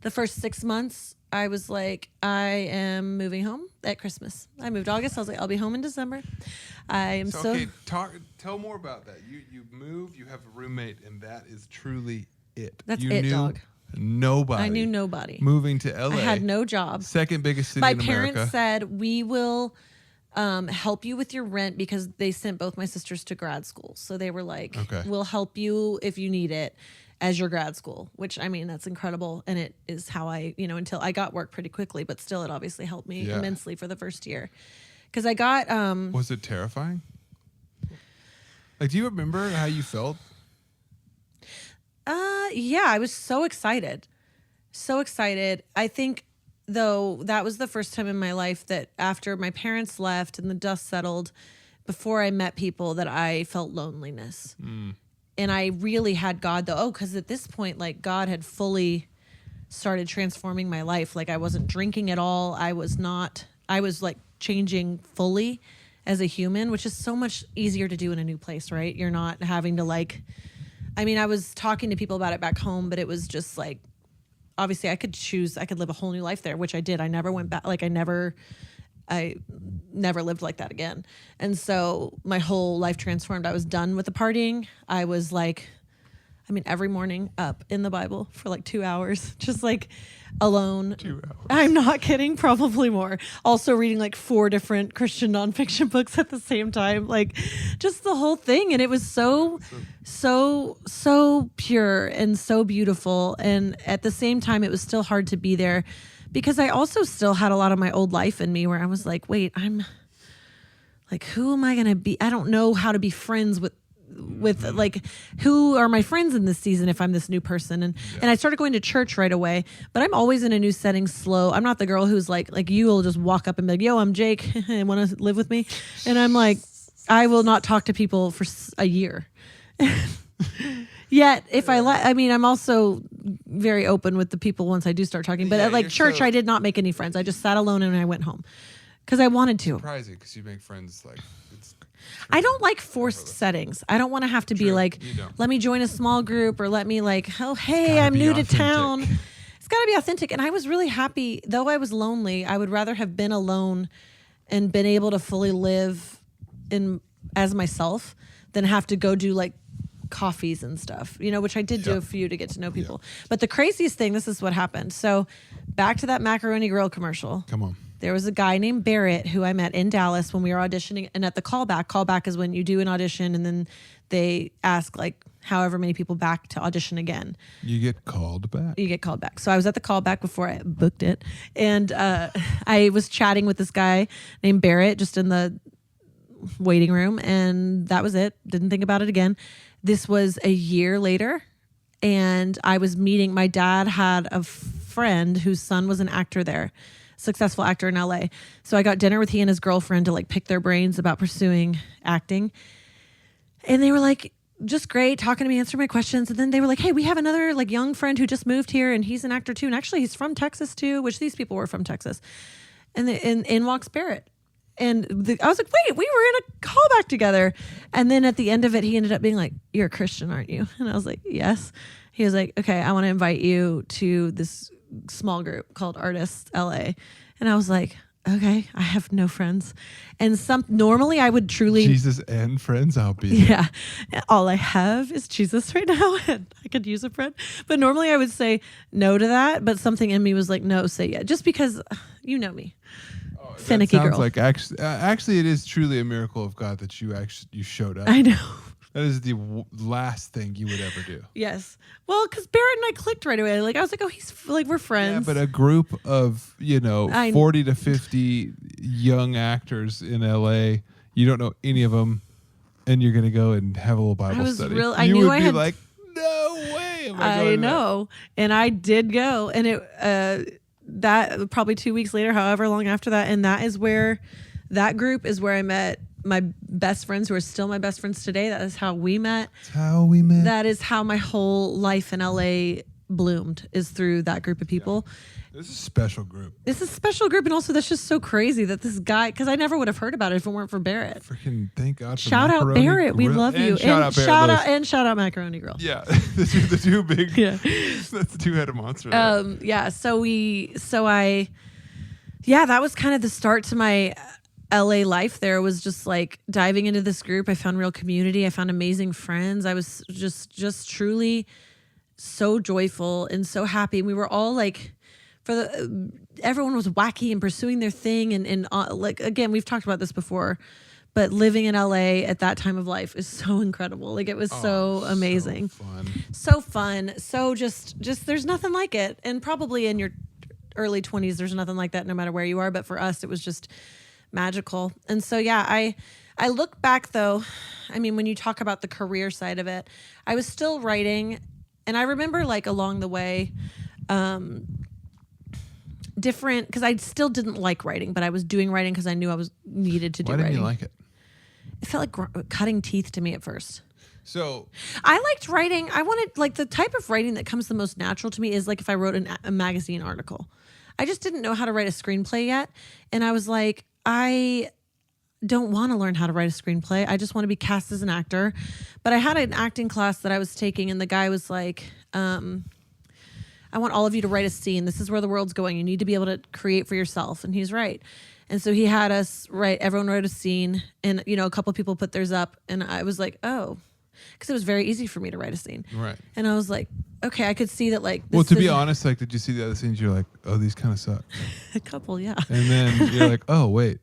the first 6 months, I was like, I am moving home at Christmas. I moved August. I was like, I'll be home in December. I am okay, tell more about that. You move, you have a roommate, and that is truly it. That's you it, knew dog. Nobody. I knew nobody. Moving to LA. I had no job. Second biggest city My in America. parents said, we will help you with your rent, because they sent both my sisters to grad school. So they were like, okay, we'll help you if you need it as your grad school, which, I mean, that's incredible. And it is how I, until I got work pretty quickly, but still it obviously helped me immensely for the first year. Because I got... was it terrifying? Like, do you remember how you felt? Yeah, I was so excited. So excited. I think, though, that was the first time in my life that after my parents left and the dust settled, before I met people, that I felt loneliness. And I really had God, though. Because at this point, like, God had fully started transforming my life. Like, I wasn't drinking at all. I was like changing fully as a human, which is so much easier to do in a new place, right? You're not having to like, I mean, I was talking to people about it back home, but it was just like, obviously I could live a whole new life there, which I did. I never went back. Like I never lived like that again. And so my whole life transformed. I was done with the partying. I was like, every morning up in the Bible for like 2 hours, just like alone. 2 hours. I'm not kidding. Probably more. Also reading like 4 different Christian nonfiction books at the same time, like just the whole thing. And it was so pure and so beautiful. And at the same time, it was still hard to be there because I also still had a lot of my old life in me where I was like, wait, I'm like, who am I going to be? I don't know how to be friends with like, who are my friends in this season if I'm this new person? And I started going to church right away, but I'm always in a new setting slow. I'm not the girl who's like you will just walk up and be like, yo, I'm Jake. Want to live with me? And I'm like, I will not talk to people for a year. Yet if I'm also very open with the people once I do start talking, but at like church, I did not make any friends. I just sat alone and I went home because I wanted to. Surprising because you make friends like I don't like forced settings. I don't want to have to be like, let me join a small group or let me like, oh, hey, I'm new to town. It's got to be authentic. And I was really happy. Though I was lonely, I would rather have been alone and been able to fully live as myself than have to go do like coffees and stuff, which I did do a few to get to know people. But the craziest thing, this is what happened. So back to that Macaroni Grill commercial. Come on. There was a guy named Barrett who I met in Dallas when we were auditioning. And at the callback is when you do an audition and then they ask like however many people back to audition again. You get called back. So I was at the callback before I booked it. And I was chatting with this guy named Barrett just in the waiting room. And that was it. Didn't think about it again. This was a year later. And I was meeting, my dad had a friend whose son was an actor there. Successful actor in LA. So I got dinner with he and his girlfriend to like pick their brains about pursuing acting. And they were like, just great, talking to me, answering my questions. And then they were like, hey, we have another like young friend who just moved here and he's an actor too. And actually he's from Texas too, which these people were from Texas. And in walks Barrett. And I was like, wait, we were in a callback together. And then at the end of it, he ended up being like, you're a Christian, aren't you? And I was like, yes. He was like, okay, I want to invite you to this small group called Artists LA. And I was like, okay, I have no friends. And normally I would truly Jesus and friends, I'll be there. Yeah. All I have is Jesus right now and I could use a friend. But normally I would say no to that, but something in me was like, no, say yeah. Just because you know me. Finicky girl. Like actually it is truly a miracle of God that you showed up. I know. That is the last thing you would ever do. Yes. Well, because Barrett and I clicked right away. Like I was like, oh, he's like, we're friends. Yeah, but a group of 40 to 50 young actors in LA, you don't know any of them, and you're gonna go and have a little Bible study. I knew I had like, no way. I know, and I did go, and it that probably 2 weeks later, however long after that, and that group is where I met my best friends who are still my best friends today. That is how we met. That's how we met. That is how my whole life in LA bloomed is through that group of people. This is a special group. It's a special group, and also that's just so crazy that this guy, because I never would have heard about it if it weren't for Barrett. Freaking thank God for Shout out Barrett, we love you. And shout out Macaroni Grill. Yeah, the two big. Yeah, that's the two-headed monster. Yeah. That was kind of the start to my LA life. There was just like diving into this group. I found real community. I found amazing friends. I was just truly so joyful and so happy. We were all like, everyone was wacky and pursuing their thing. And like, again, we've talked about this before, but living in LA at that time of life is so incredible. Like it was so amazing. So fun. So just there's nothing like it. And probably in your early 20s, there's nothing like that no matter where you are. But for us, it was just magical. And so, yeah, I look back though. I mean, when you talk about the career side of it, I was still writing. And I remember like along the way, different, because I still didn't like writing, but I was doing writing because I knew I was needed to do writing. Why didn't you like it? It felt like cutting teeth to me at first. So I liked writing. I wanted, like, the type of writing that comes the most natural to me is like if I wrote a magazine article. I just didn't know how to write a screenplay yet. And I was like, I don't want to learn how to write a screenplay. I just want to be cast as an actor. But I had an acting class that I was taking, and the guy was like, I want all of you to write a scene. This is where the world's going. You need to be able to create for yourself. And he's right. And so he had us write, everyone wrote a scene, and, you know, a couple of people put theirs up, and I was like, oh, because it was very easy for me to write a scene. Right. And I was like, okay, I could see that, like, well, to be honest, like, did you see the other scenes? You're like, oh, these kind of suck. A couple, yeah. And then you're like, oh, wait,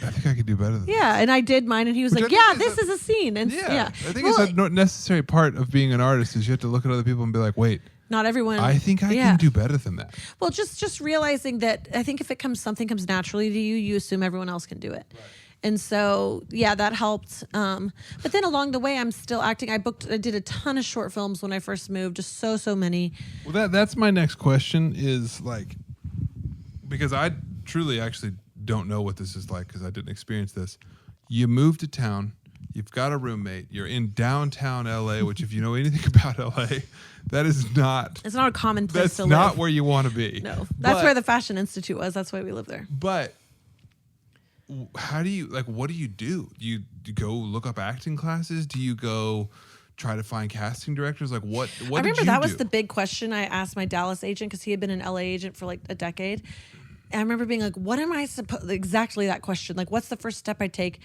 I think I could do better than this. And I did mine, and he was like, yeah, this is a scene. And yeah. I think it's a necessary part of being an artist is you have to look at other people and be like, wait, not everyone. I think I can do better than that. Well, just realizing that I think if something comes naturally to you, you assume everyone else can do it. Right. And so, yeah, that helped. But then along the way, I'm still acting. I did a ton of short films when I first moved, just so many. Well, that's my next question is like, because I truly actually don't know what this is like because I didn't experience this. You move to town. You've got a roommate. You're in downtown LA, which if you know anything about LA, that is not. It's not a common place to live. That's not where you want to be. No, that's where the Fashion Institute was. That's why we live there. But how do you, like, what do? Do you go look up acting classes? Do you go try to find casting directors? Like what I remember that was the big question I asked my Dallas agent because he had been an LA agent for like a decade. And I remember being like, what am I supposed, exactly that question. Like, what's the first step I take?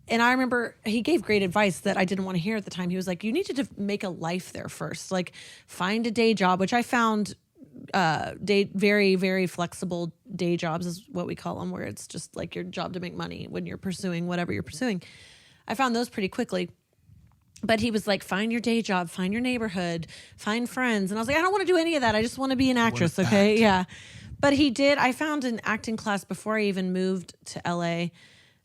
And I remember he gave great advice that I didn't want to hear at the time. He was like, you need to make a life there first. Like, find a day job, which I found very, very flexible day jobs is what we call them, where it's just like your job to make money when you're pursuing whatever you're pursuing. I found those pretty quickly. But he was like, find your day job, find your neighborhood, find friends. And I was like, I don't want to do any of that. I just want to be an actress, okay? Act. Yeah. But he did. I found an acting class before I even moved to LA.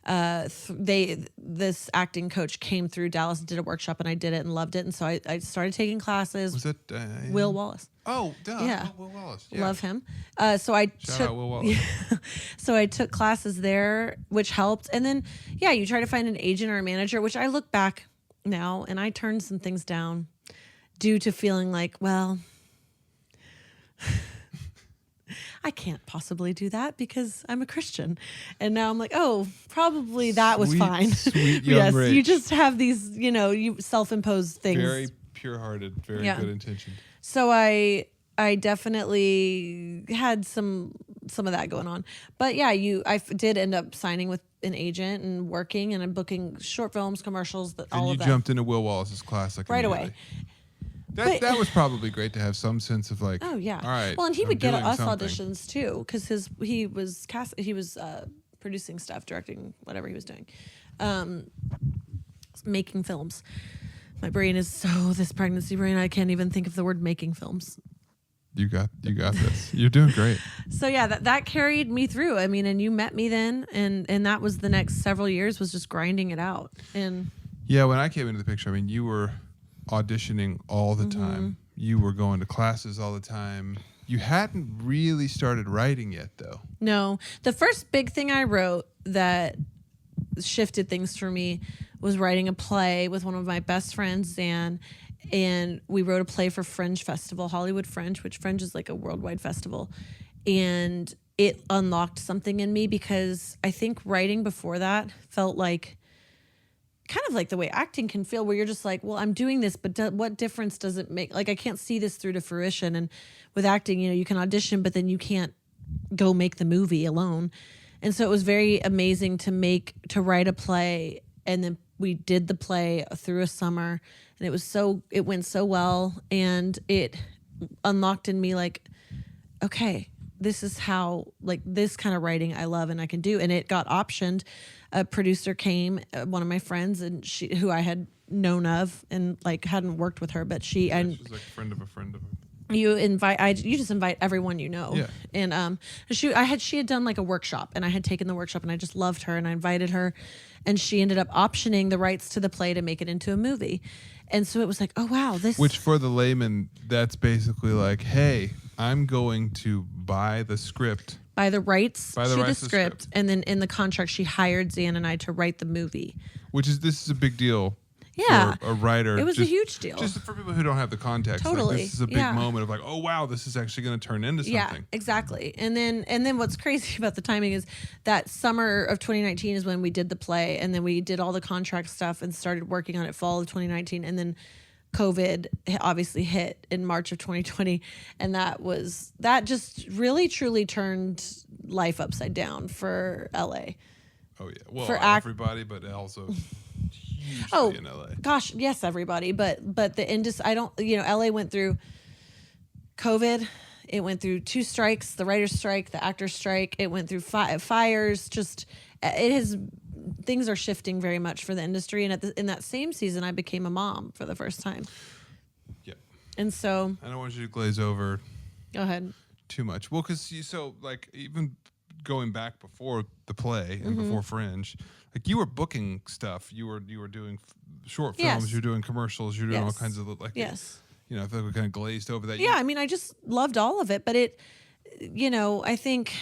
This acting coach came through Dallas and did a workshop, and I did it and loved it. And so I started taking classes. Was it Will Wallace? Oh, duh. Yeah. Will Wallace. Yeah. Love him. Shout out Will Wallace. So I took classes there, which helped. And then, you try to find an agent or a manager, which I look back now and I turned some things down due to feeling like, well, I can't possibly do that because I'm a Christian. And now I'm like, oh, probably that was fine. Sweet young Rach. You just have these, you self-imposed things. Very pure-hearted, very good intention. So I definitely had some of that going on. But yeah, I did end up signing with an agent and working, and I'm booking short films, commercials, all of that. And you jumped into Will Wallace's class like right away. That was probably great to have some sense of like, oh yeah, all right. Well, and he would get us auditions too, because he was producing stuff, directing, whatever he was doing, making films. My brain is this pregnancy brain. I can't even think of the word making films. You got this. You're doing great. So yeah, that carried me through. I mean, and you met me then, and that was the next several years was just grinding it out. And yeah, when I came into the picture, I mean, you were auditioning all the time. You were going to classes all the time. You hadn't really started writing yet, though. No, the first big thing I wrote that shifted things for me was writing a play with one of my best friends, Zan. and we wrote a play for Fringe Festival, Hollywood Fringe, which Fringe is like a worldwide festival. And it unlocked something in me because I think writing before that felt like kind of like the way acting can feel, where you're just like, well, I'm doing this, but what difference does it make? Like, I can't see this through to fruition. And with acting, you know, you can audition, but then you can't go make the movie alone. And so it was very amazing to write a play. And then we did the play through a summer, and it went so well. And it unlocked in me like, okay, this is how, like, this kind of writing I love and I can do. And it got optioned. A producer came, one of my friends, and who I had known of and like hadn't worked with her, but she's like a friend of a friend of a. You just invite everyone you know. Yeah. And she had done like a workshop, and I had taken the workshop, and I just loved her, and I invited her, and she ended up optioning the rights to the play to make it into a movie. And so it was like, oh wow, which for the layman, that's basically like, hey, I'm going to buy the script. Buy the rights to the script, and then in the contract she hired Zan and I to write the movie. This is a big deal. Yeah, for a writer. It was a huge deal. Just for people who don't have the context. Totally. Like, this is a big moment of like, oh wow, this is actually going to turn into something. Yeah, exactly. And then what's crazy about the timing is that summer of 2019 is when we did the play, and then we did all the contract stuff and started working on it fall of 2019, and then COVID obviously hit in March of 2020, and that just really truly turned life upside down for LA. Oh yeah, well, for everybody, but also hugely in LA. Gosh, yes, everybody, but the industry. LA went through COVID. It went through 2 strikes: the writer's strike, the actor's strike. It went through fires. Things are shifting very much for the industry. And in that same season, I became a mom for the first time. Yeah. And so I don't want you to glaze over. Go ahead. Too much. Well, because even going back before the play and before Fringe, like, you were booking stuff. You were doing short films. Yes. You're doing commercials. You're doing all kinds of Yes. I feel like we kind of glazed over that. Yeah, I mean, I just loved all of it, but I think.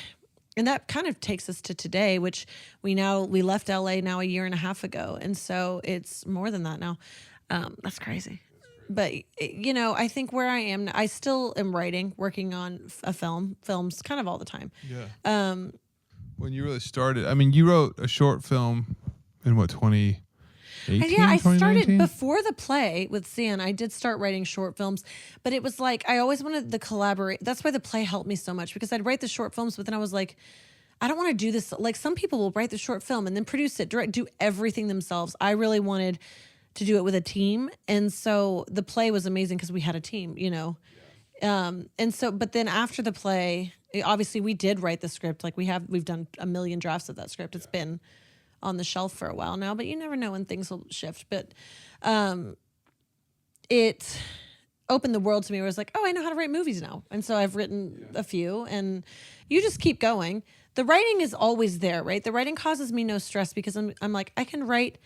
And that kind of takes us to today, which we left LA now a year and a half ago. And so it's more than that now. That's crazy. But, I think where I am, I still am working on films kind of all the time. Yeah. When you really started, I mean, you wrote a short film in 2018? Yeah, I started before the play with Sian. I did start writing short films, but it was like I always wanted the collaborate. That's why the play helped me so much, because I'd write the short films, but then I was like, I don't want to do this. Like, some people will write the short film and then produce it, direct, do everything themselves. I really wanted to do it with a team, and so the play was amazing because we had a team, and so, but then after the play, obviously we did write the script. Like, we've done a million drafts of that script. It's been on the shelf for a while now, but you never know when things will shift. But it opened the world to me, where I was like, oh, I know how to write movies now. And so I've written a few, and you just keep going. The writing is always there, right? The writing causes me no stress, because I'm like, I can write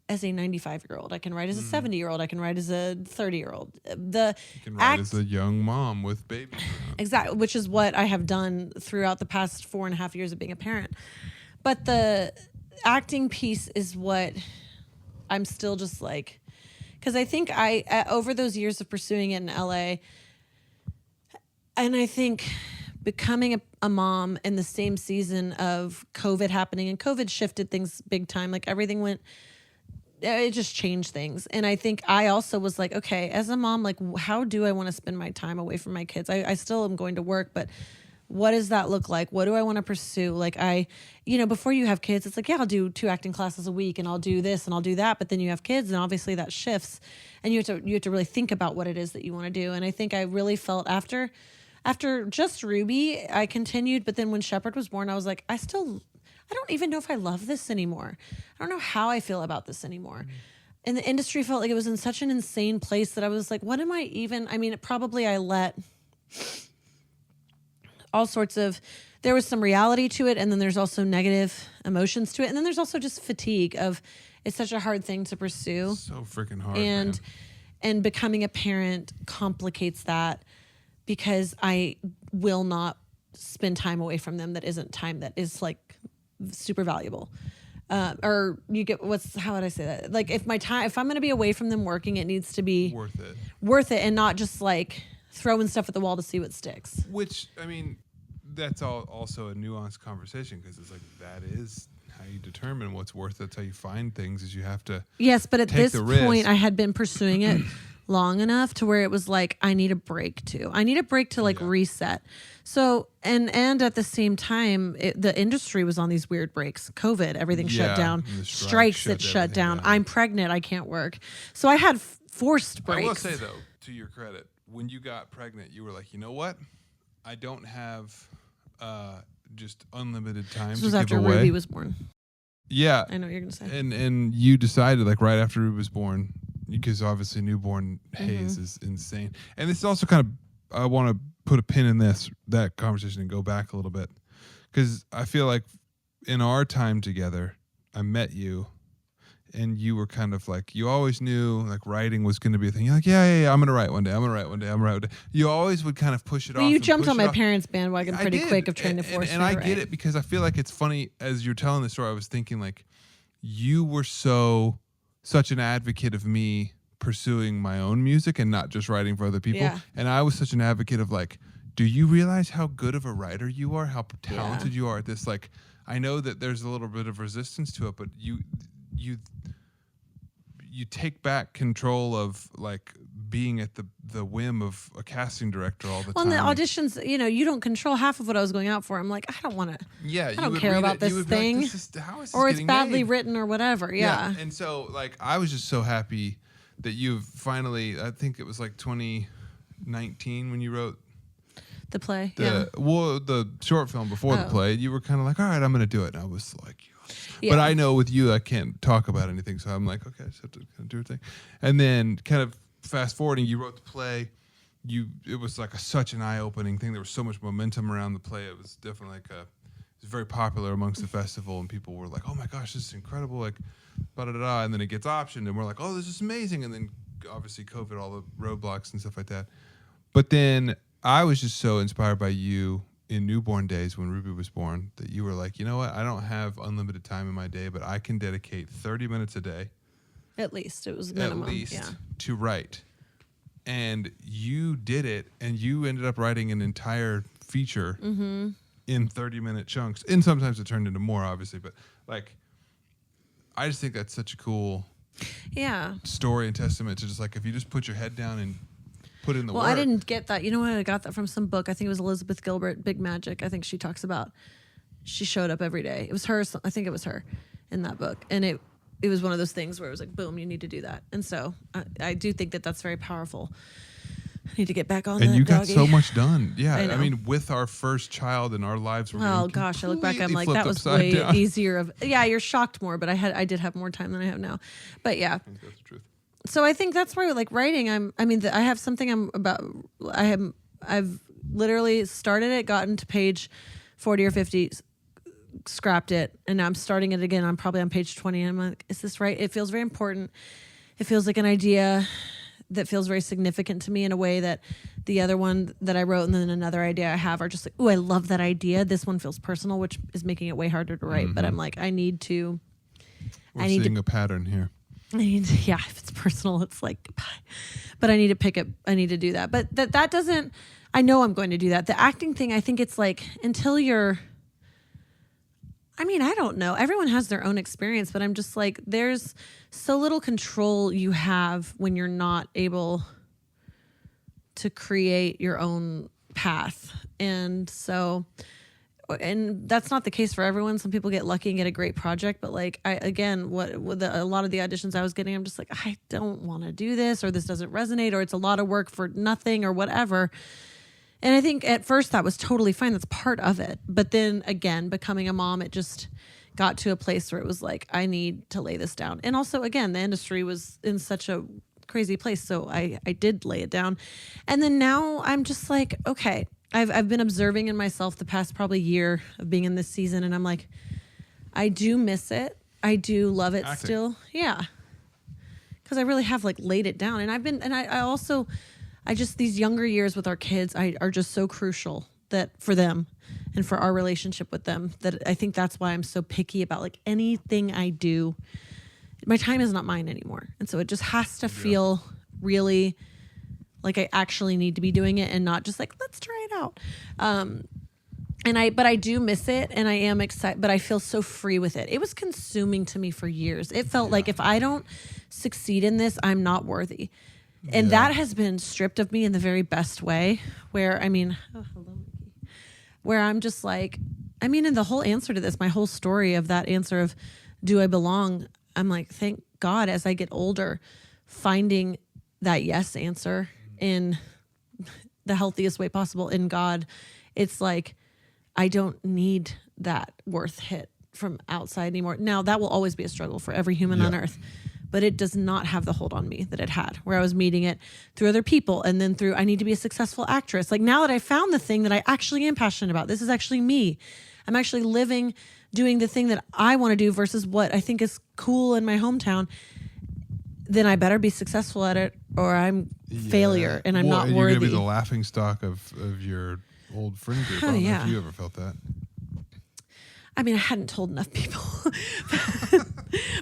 as a 95-year-old. I can write as a 70-year-old. I can write as a 30-year-old. You can write as a young mom with babies. Exactly, which is what I have done throughout the past 4.5 years of being a parent. But the acting piece is what I'm still just like, because I think over those years of pursuing it in LA, and I think becoming a mom in the same season of COVID happening, and COVID shifted things big time. Like, it just changed things. And I think I also was like, okay, as a mom, like, how do I want to spend my time away from my kids? I still am going to work, but what does that look like? What do I want to pursue? Like, before you have kids, it's like, yeah, I'll do 2 acting classes a week, and I'll do this and I'll do that. But then you have kids, and obviously that shifts, and you have to really think about what it is that you want to do. And I think I really felt after just Ruby, I continued. But then when Shepard was born, I was like, I don't even know if I love this anymore. I don't know how I feel about this anymore. Mm-hmm. And the industry felt like it was in such an insane place that I was like, what am I even? I mean, probably I let all sorts of, there was some reality to it, and then there's also negative emotions to it, and then there's also just fatigue of, it's such a hard thing to pursue. So freaking hard, and becoming a parent complicates that, because I will not spend time away from them that isn't time that is like super valuable. or you get how would I say that? Like if I'm going to be away from them working, it needs to be worth it and not just like throwing stuff at the wall to see what sticks. Which, I mean, that's also a nuanced conversation because it's like that is how you determine what's worth it. That's how you find things is you have to. Yes, but at this point, I had been pursuing it long enough to where it was like I need a break too. I need a break to like reset. So and at the same time, the industry was on these weird breaks. COVID, everything shut down. Strikes that shut down. I'm pregnant. I can't work. So I had forced breaks. I will say though, to your credit, when you got pregnant, you were like, you know what? I don't have just unlimited time. This was after Ruby was born. Yeah, I know what you're gonna say. And you decided like right after Ruby was born, because obviously newborn haze is insane. And this is also kind of, I want to put a pin in that conversation and go back a little bit, because I feel like in our time together, I met you. And you were kind of like, you always knew like writing was going to be a thing. You're like, yeah, I'm going to write one day. I'm going to write one day. I'm going to write one day. You always would kind of push it off. You jumped on my parents' bandwagon pretty quick of trying to force me to write. And I get it because I feel like it's funny as you're telling the story. I was thinking like, you were such an advocate of me pursuing my own music and not just writing for other people. Yeah. And I was such an advocate of like, do you realize how good of a writer you are? How talented you are at this? Like, I know that there's a little bit of resistance to it, but you take back control of like being at the whim of a casting director all the time. Well, in the auditions, you don't control half of what I was going out for. I'm like, I don't want to. Yeah, I don't care about this thing, like, how is this or it's badly written or whatever. Yeah. And so like I was just so happy that you've finally. I think it was like 2019 when you wrote the play. The short film before the play. You were kind of like, all right, I'm going to do it. And I was like. Yeah. But I know with you, I can't talk about anything. So I'm like, okay, I just have to kind of do a thing. And then kind of fast forwarding, you wrote the play. It was like such an eye-opening thing. There was so much momentum around the play. It was definitely like it was very popular amongst the festival. And people were like, oh my gosh, this is incredible. Like, da-da-da-da. And then it gets optioned. And we're like, oh, this is amazing. And then obviously COVID, all the roadblocks and stuff like that. But then I was just so inspired by you in newborn days when Ruby was born that you were like, you know what? I don't have unlimited time in my day, but I can dedicate 30 minutes a day. At least. It was minimum. At least to write. And you did it, and you ended up writing an entire feature in 30-minute chunks. And sometimes it turned into more, obviously. But, like, I just think that's such a cool story and testament to just, like, if you just put your head down and put in the work. I didn't get that. You know what? I got that from some book. I think it was Elizabeth Gilbert, Big Magic. I think she talks about she showed up every day. It was her. I think it was her in that book. And it was one of those things where it was like, boom, you need to do that. And so I do think that that's very powerful. I need to get back on that. And you got so much done. Yeah. I mean, with our first child and our lives were I look back, I'm like, that was way easier. You're shocked more, but I did have more time than I have now. But yeah. I think that's the truth. So I think that's where like writing, I have something I've literally started it, gotten to page 40 or 50, scrapped it, and now I'm starting it again. I'm probably on page 20 and I'm like, is this right? It feels very important. It feels like an idea that feels very significant to me in a way that the other one that I wrote and then another idea I have are just like, oh, I love that idea. This one feels personal, which is making it way harder to write. But I'm like, We're seeing a pattern here. If it's personal, it's like, but I need to pick it. I need to do that. But that doesn't, I know I'm going to do that. The acting thing, I think it's like until you're, I don't know. Everyone has their own experience, but I'm just like, there's so little control you have when you're not able to create your own path. And so, and that's not the case for everyone. Some people get lucky and get a great project, but like a lot of the auditions I was getting, I'm just like, I don't want to do this, or this doesn't resonate, or it's a lot of work for nothing, or whatever. And I think at first that was totally fine. That's part of it. But then again, becoming a mom, it just got to a place where it was like, I need to lay this down. And also, again, the industry was in such a crazy place, so I did lay it down. And then now I'm just like, okay. I've been observing in myself the past probably year of being in this season, and I'm like, I do miss it. I do love it still. Yeah. Because I really have like laid it down. And I just, these younger years with our kids are just so crucial that for them. and for our relationship with them, that I think that's why I'm so picky about like anything I do. My time is not mine anymore. And so it just has to feel really like I actually need to be doing it and not just like, let's try it out. But I do miss it, and I am excited, but I feel so free with it. It was consuming to me for years. It felt like if I don't succeed in this, I'm not worthy. And that has been stripped of me in the very best way, where, where I'm just like, and the whole answer to this, my whole story of that answer of, do I belong? I'm like, thank God, as I get older, finding that yes answer in the healthiest way possible in God. It's like, I don't need that worth hit from outside anymore. Now, that will always be a struggle for every human on earth, but it does not have the hold on me that it had, where I was meeting it through other people and then through, I need to be a successful actress. Like, now that I found the thing that I actually am passionate about, this is actually me. I'm actually living, doing the thing that I want to do versus what I think is cool in my hometown. Then I better be successful at it, or I'm failure, and I'm not worthy. You're going to be the laughing stock of your old friend group. I don't know if you ever felt that. I hadn't told enough people,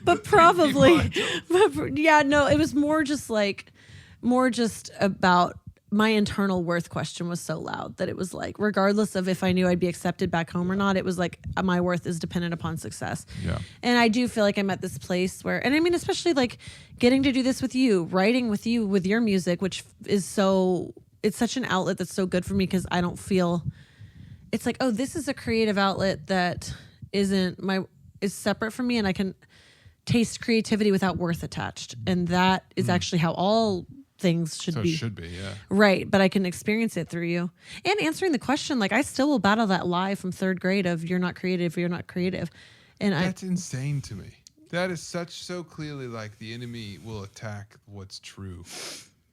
but probably, it was more just about my internal worth question was so loud that it was like, regardless of if I knew I'd be accepted back home or not, it was like my worth is dependent upon success. Yeah. And I do feel like I'm at this place where, especially like getting to do this with you, writing with you, with your music, which is it's such an outlet that's so good for me, because I don't feel, it's like, oh, this is a creative outlet that is separate from me, and I can taste creativity without worth attached. And that is actually how all things should be. It should be, yeah. Right, but I can experience it through you. And answering the question, like, I still will battle that lie from third grade of you're not creative, you're not creative. And that's insane to me. That is so clearly like the enemy will attack what's true.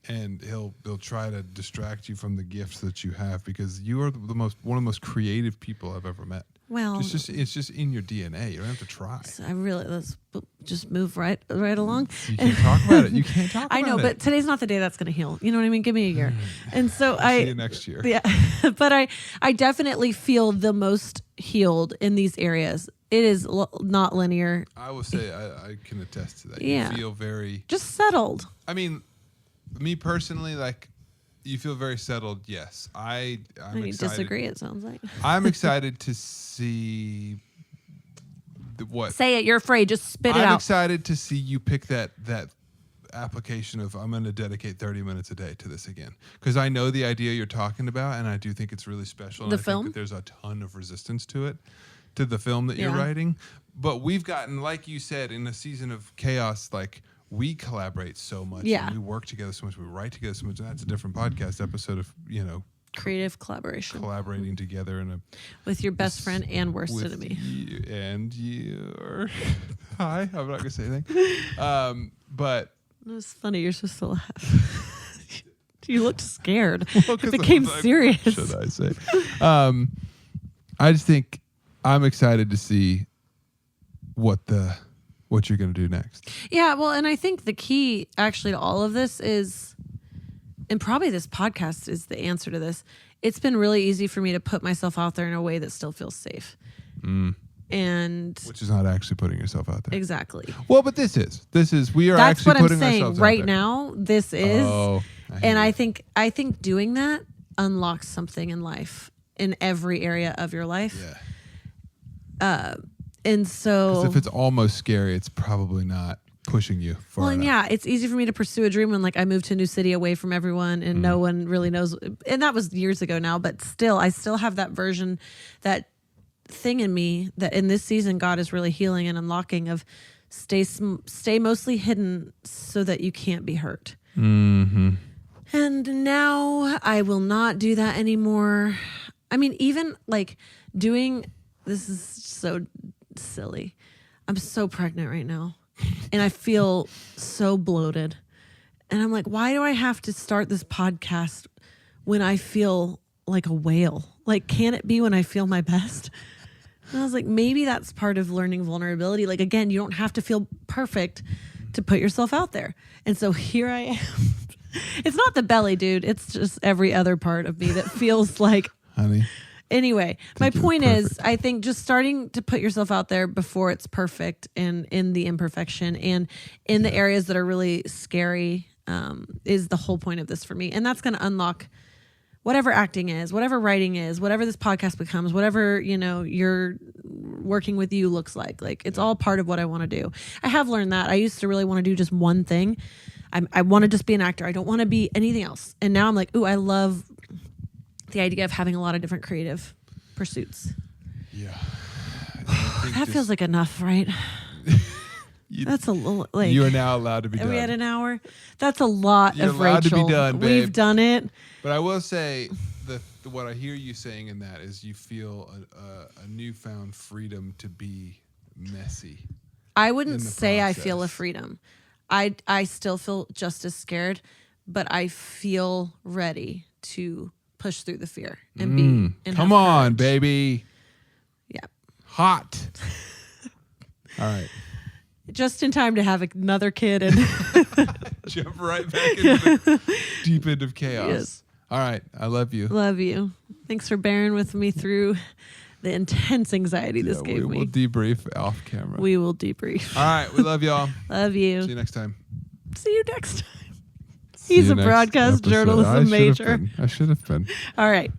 And he'll try to distract you from the gifts that you have, because you are one of the most creative people I've ever met. Well, it's just in your DNA. You don't have to try. So let's just move right along. You can't talk about it. You can't talk about it. I know, but today's not the day that's going to heal. You know what I mean? Give me a year. And so see you next year. Yeah. But I definitely feel the most healed in these areas. It is not linear. I will say I can attest to that. Yeah. You feel very just settled. Me personally, like, you feel very settled. Yes, I'm excited. You disagree, it sounds like. I'm excited to see what. Say it. You're afraid. Just spit it out. I'm excited to see you pick that application of, I'm going to dedicate 30 minutes a day to this again, because I know the idea you're talking about, and I do think it's really special. The and I film? think that there's a ton of resistance to the film that you're writing. But we've gotten, like you said, in a season of chaos, like, we collaborate so much. Yeah. And we work together so much. We write together so much. And that's a different podcast episode of, creative collaboration. Collaborating together with your best friend and worst enemy. And your hi. I'm not going to say anything. But it was funny. You're supposed to laugh. You looked scared. It became serious. Should I say? I just think I'm excited to see what you're going to do next. Yeah, well, and I think the key actually to all of this is, and probably this podcast is the answer to this, it's been really easy for me to put myself out there in a way that still feels safe. And which is not actually putting yourself out there. Exactly. Well, but this is we are that's actually putting ourselves out there. That's what I'm saying right now. This is. Oh, I think doing that unlocks something in life, in every area of your life. Yeah. And so, 'cause if it's almost scary, it's probably not pushing you far enough. And yeah, it's easy for me to pursue a dream when, like, I moved to a new city away from everyone and no one really knows. And that was years ago now, but still, I still have that version, that thing in me that in this season God is really healing and unlocking of stay mostly hidden so that you can't be hurt. Mm-hmm. And now I will not do that anymore. Even like doing, this is so silly. I'm so pregnant right now and I feel so bloated. And I'm like, why do I have to start this podcast when I feel like a whale? Like, can it be when I feel my best? And I was like, maybe that's part of learning vulnerability. Like, again, you don't have to feel perfect to put yourself out there. And so here I am. It's not the belly, dude. It's just every other part of me that feels like, honey, Anyway, my point is, I think just starting to put yourself out there before it's perfect and in the imperfection and in the areas that are really scary is the whole point of this for me. And that's going to unlock whatever acting is, whatever writing is, whatever this podcast becomes, whatever, you're working with you looks like. Like, it's all part of what I want to do. I have learned that. I used to really want to do just one thing. I want to just be an actor. I don't want to be anything else. And now I'm like, ooh, I love the idea of having a lot of different creative pursuits. Yeah. That feels like enough, right? That's a little, like, you are now allowed to be done. Are we at an hour? That's a lot You're of allowed Rachel. to be done, babe. We've done it. But I will say what I hear you saying in that is you feel a newfound freedom to be messy. I wouldn't say process. I feel a freedom. I still feel just as scared, but I feel ready to push through the fear and be. And come on, baby. Yeah. Hot. All right. Just in time to have another kid and jump right back into the deep end of chaos. Yes. All right. I love you. Love you. Thanks for bearing with me through the intense anxiety this gave me. We will debrief off camera. We will debrief. All right. We love y'all. Love you. See you next time. See you next time. He's a broadcast journalism major. I should have been. All right.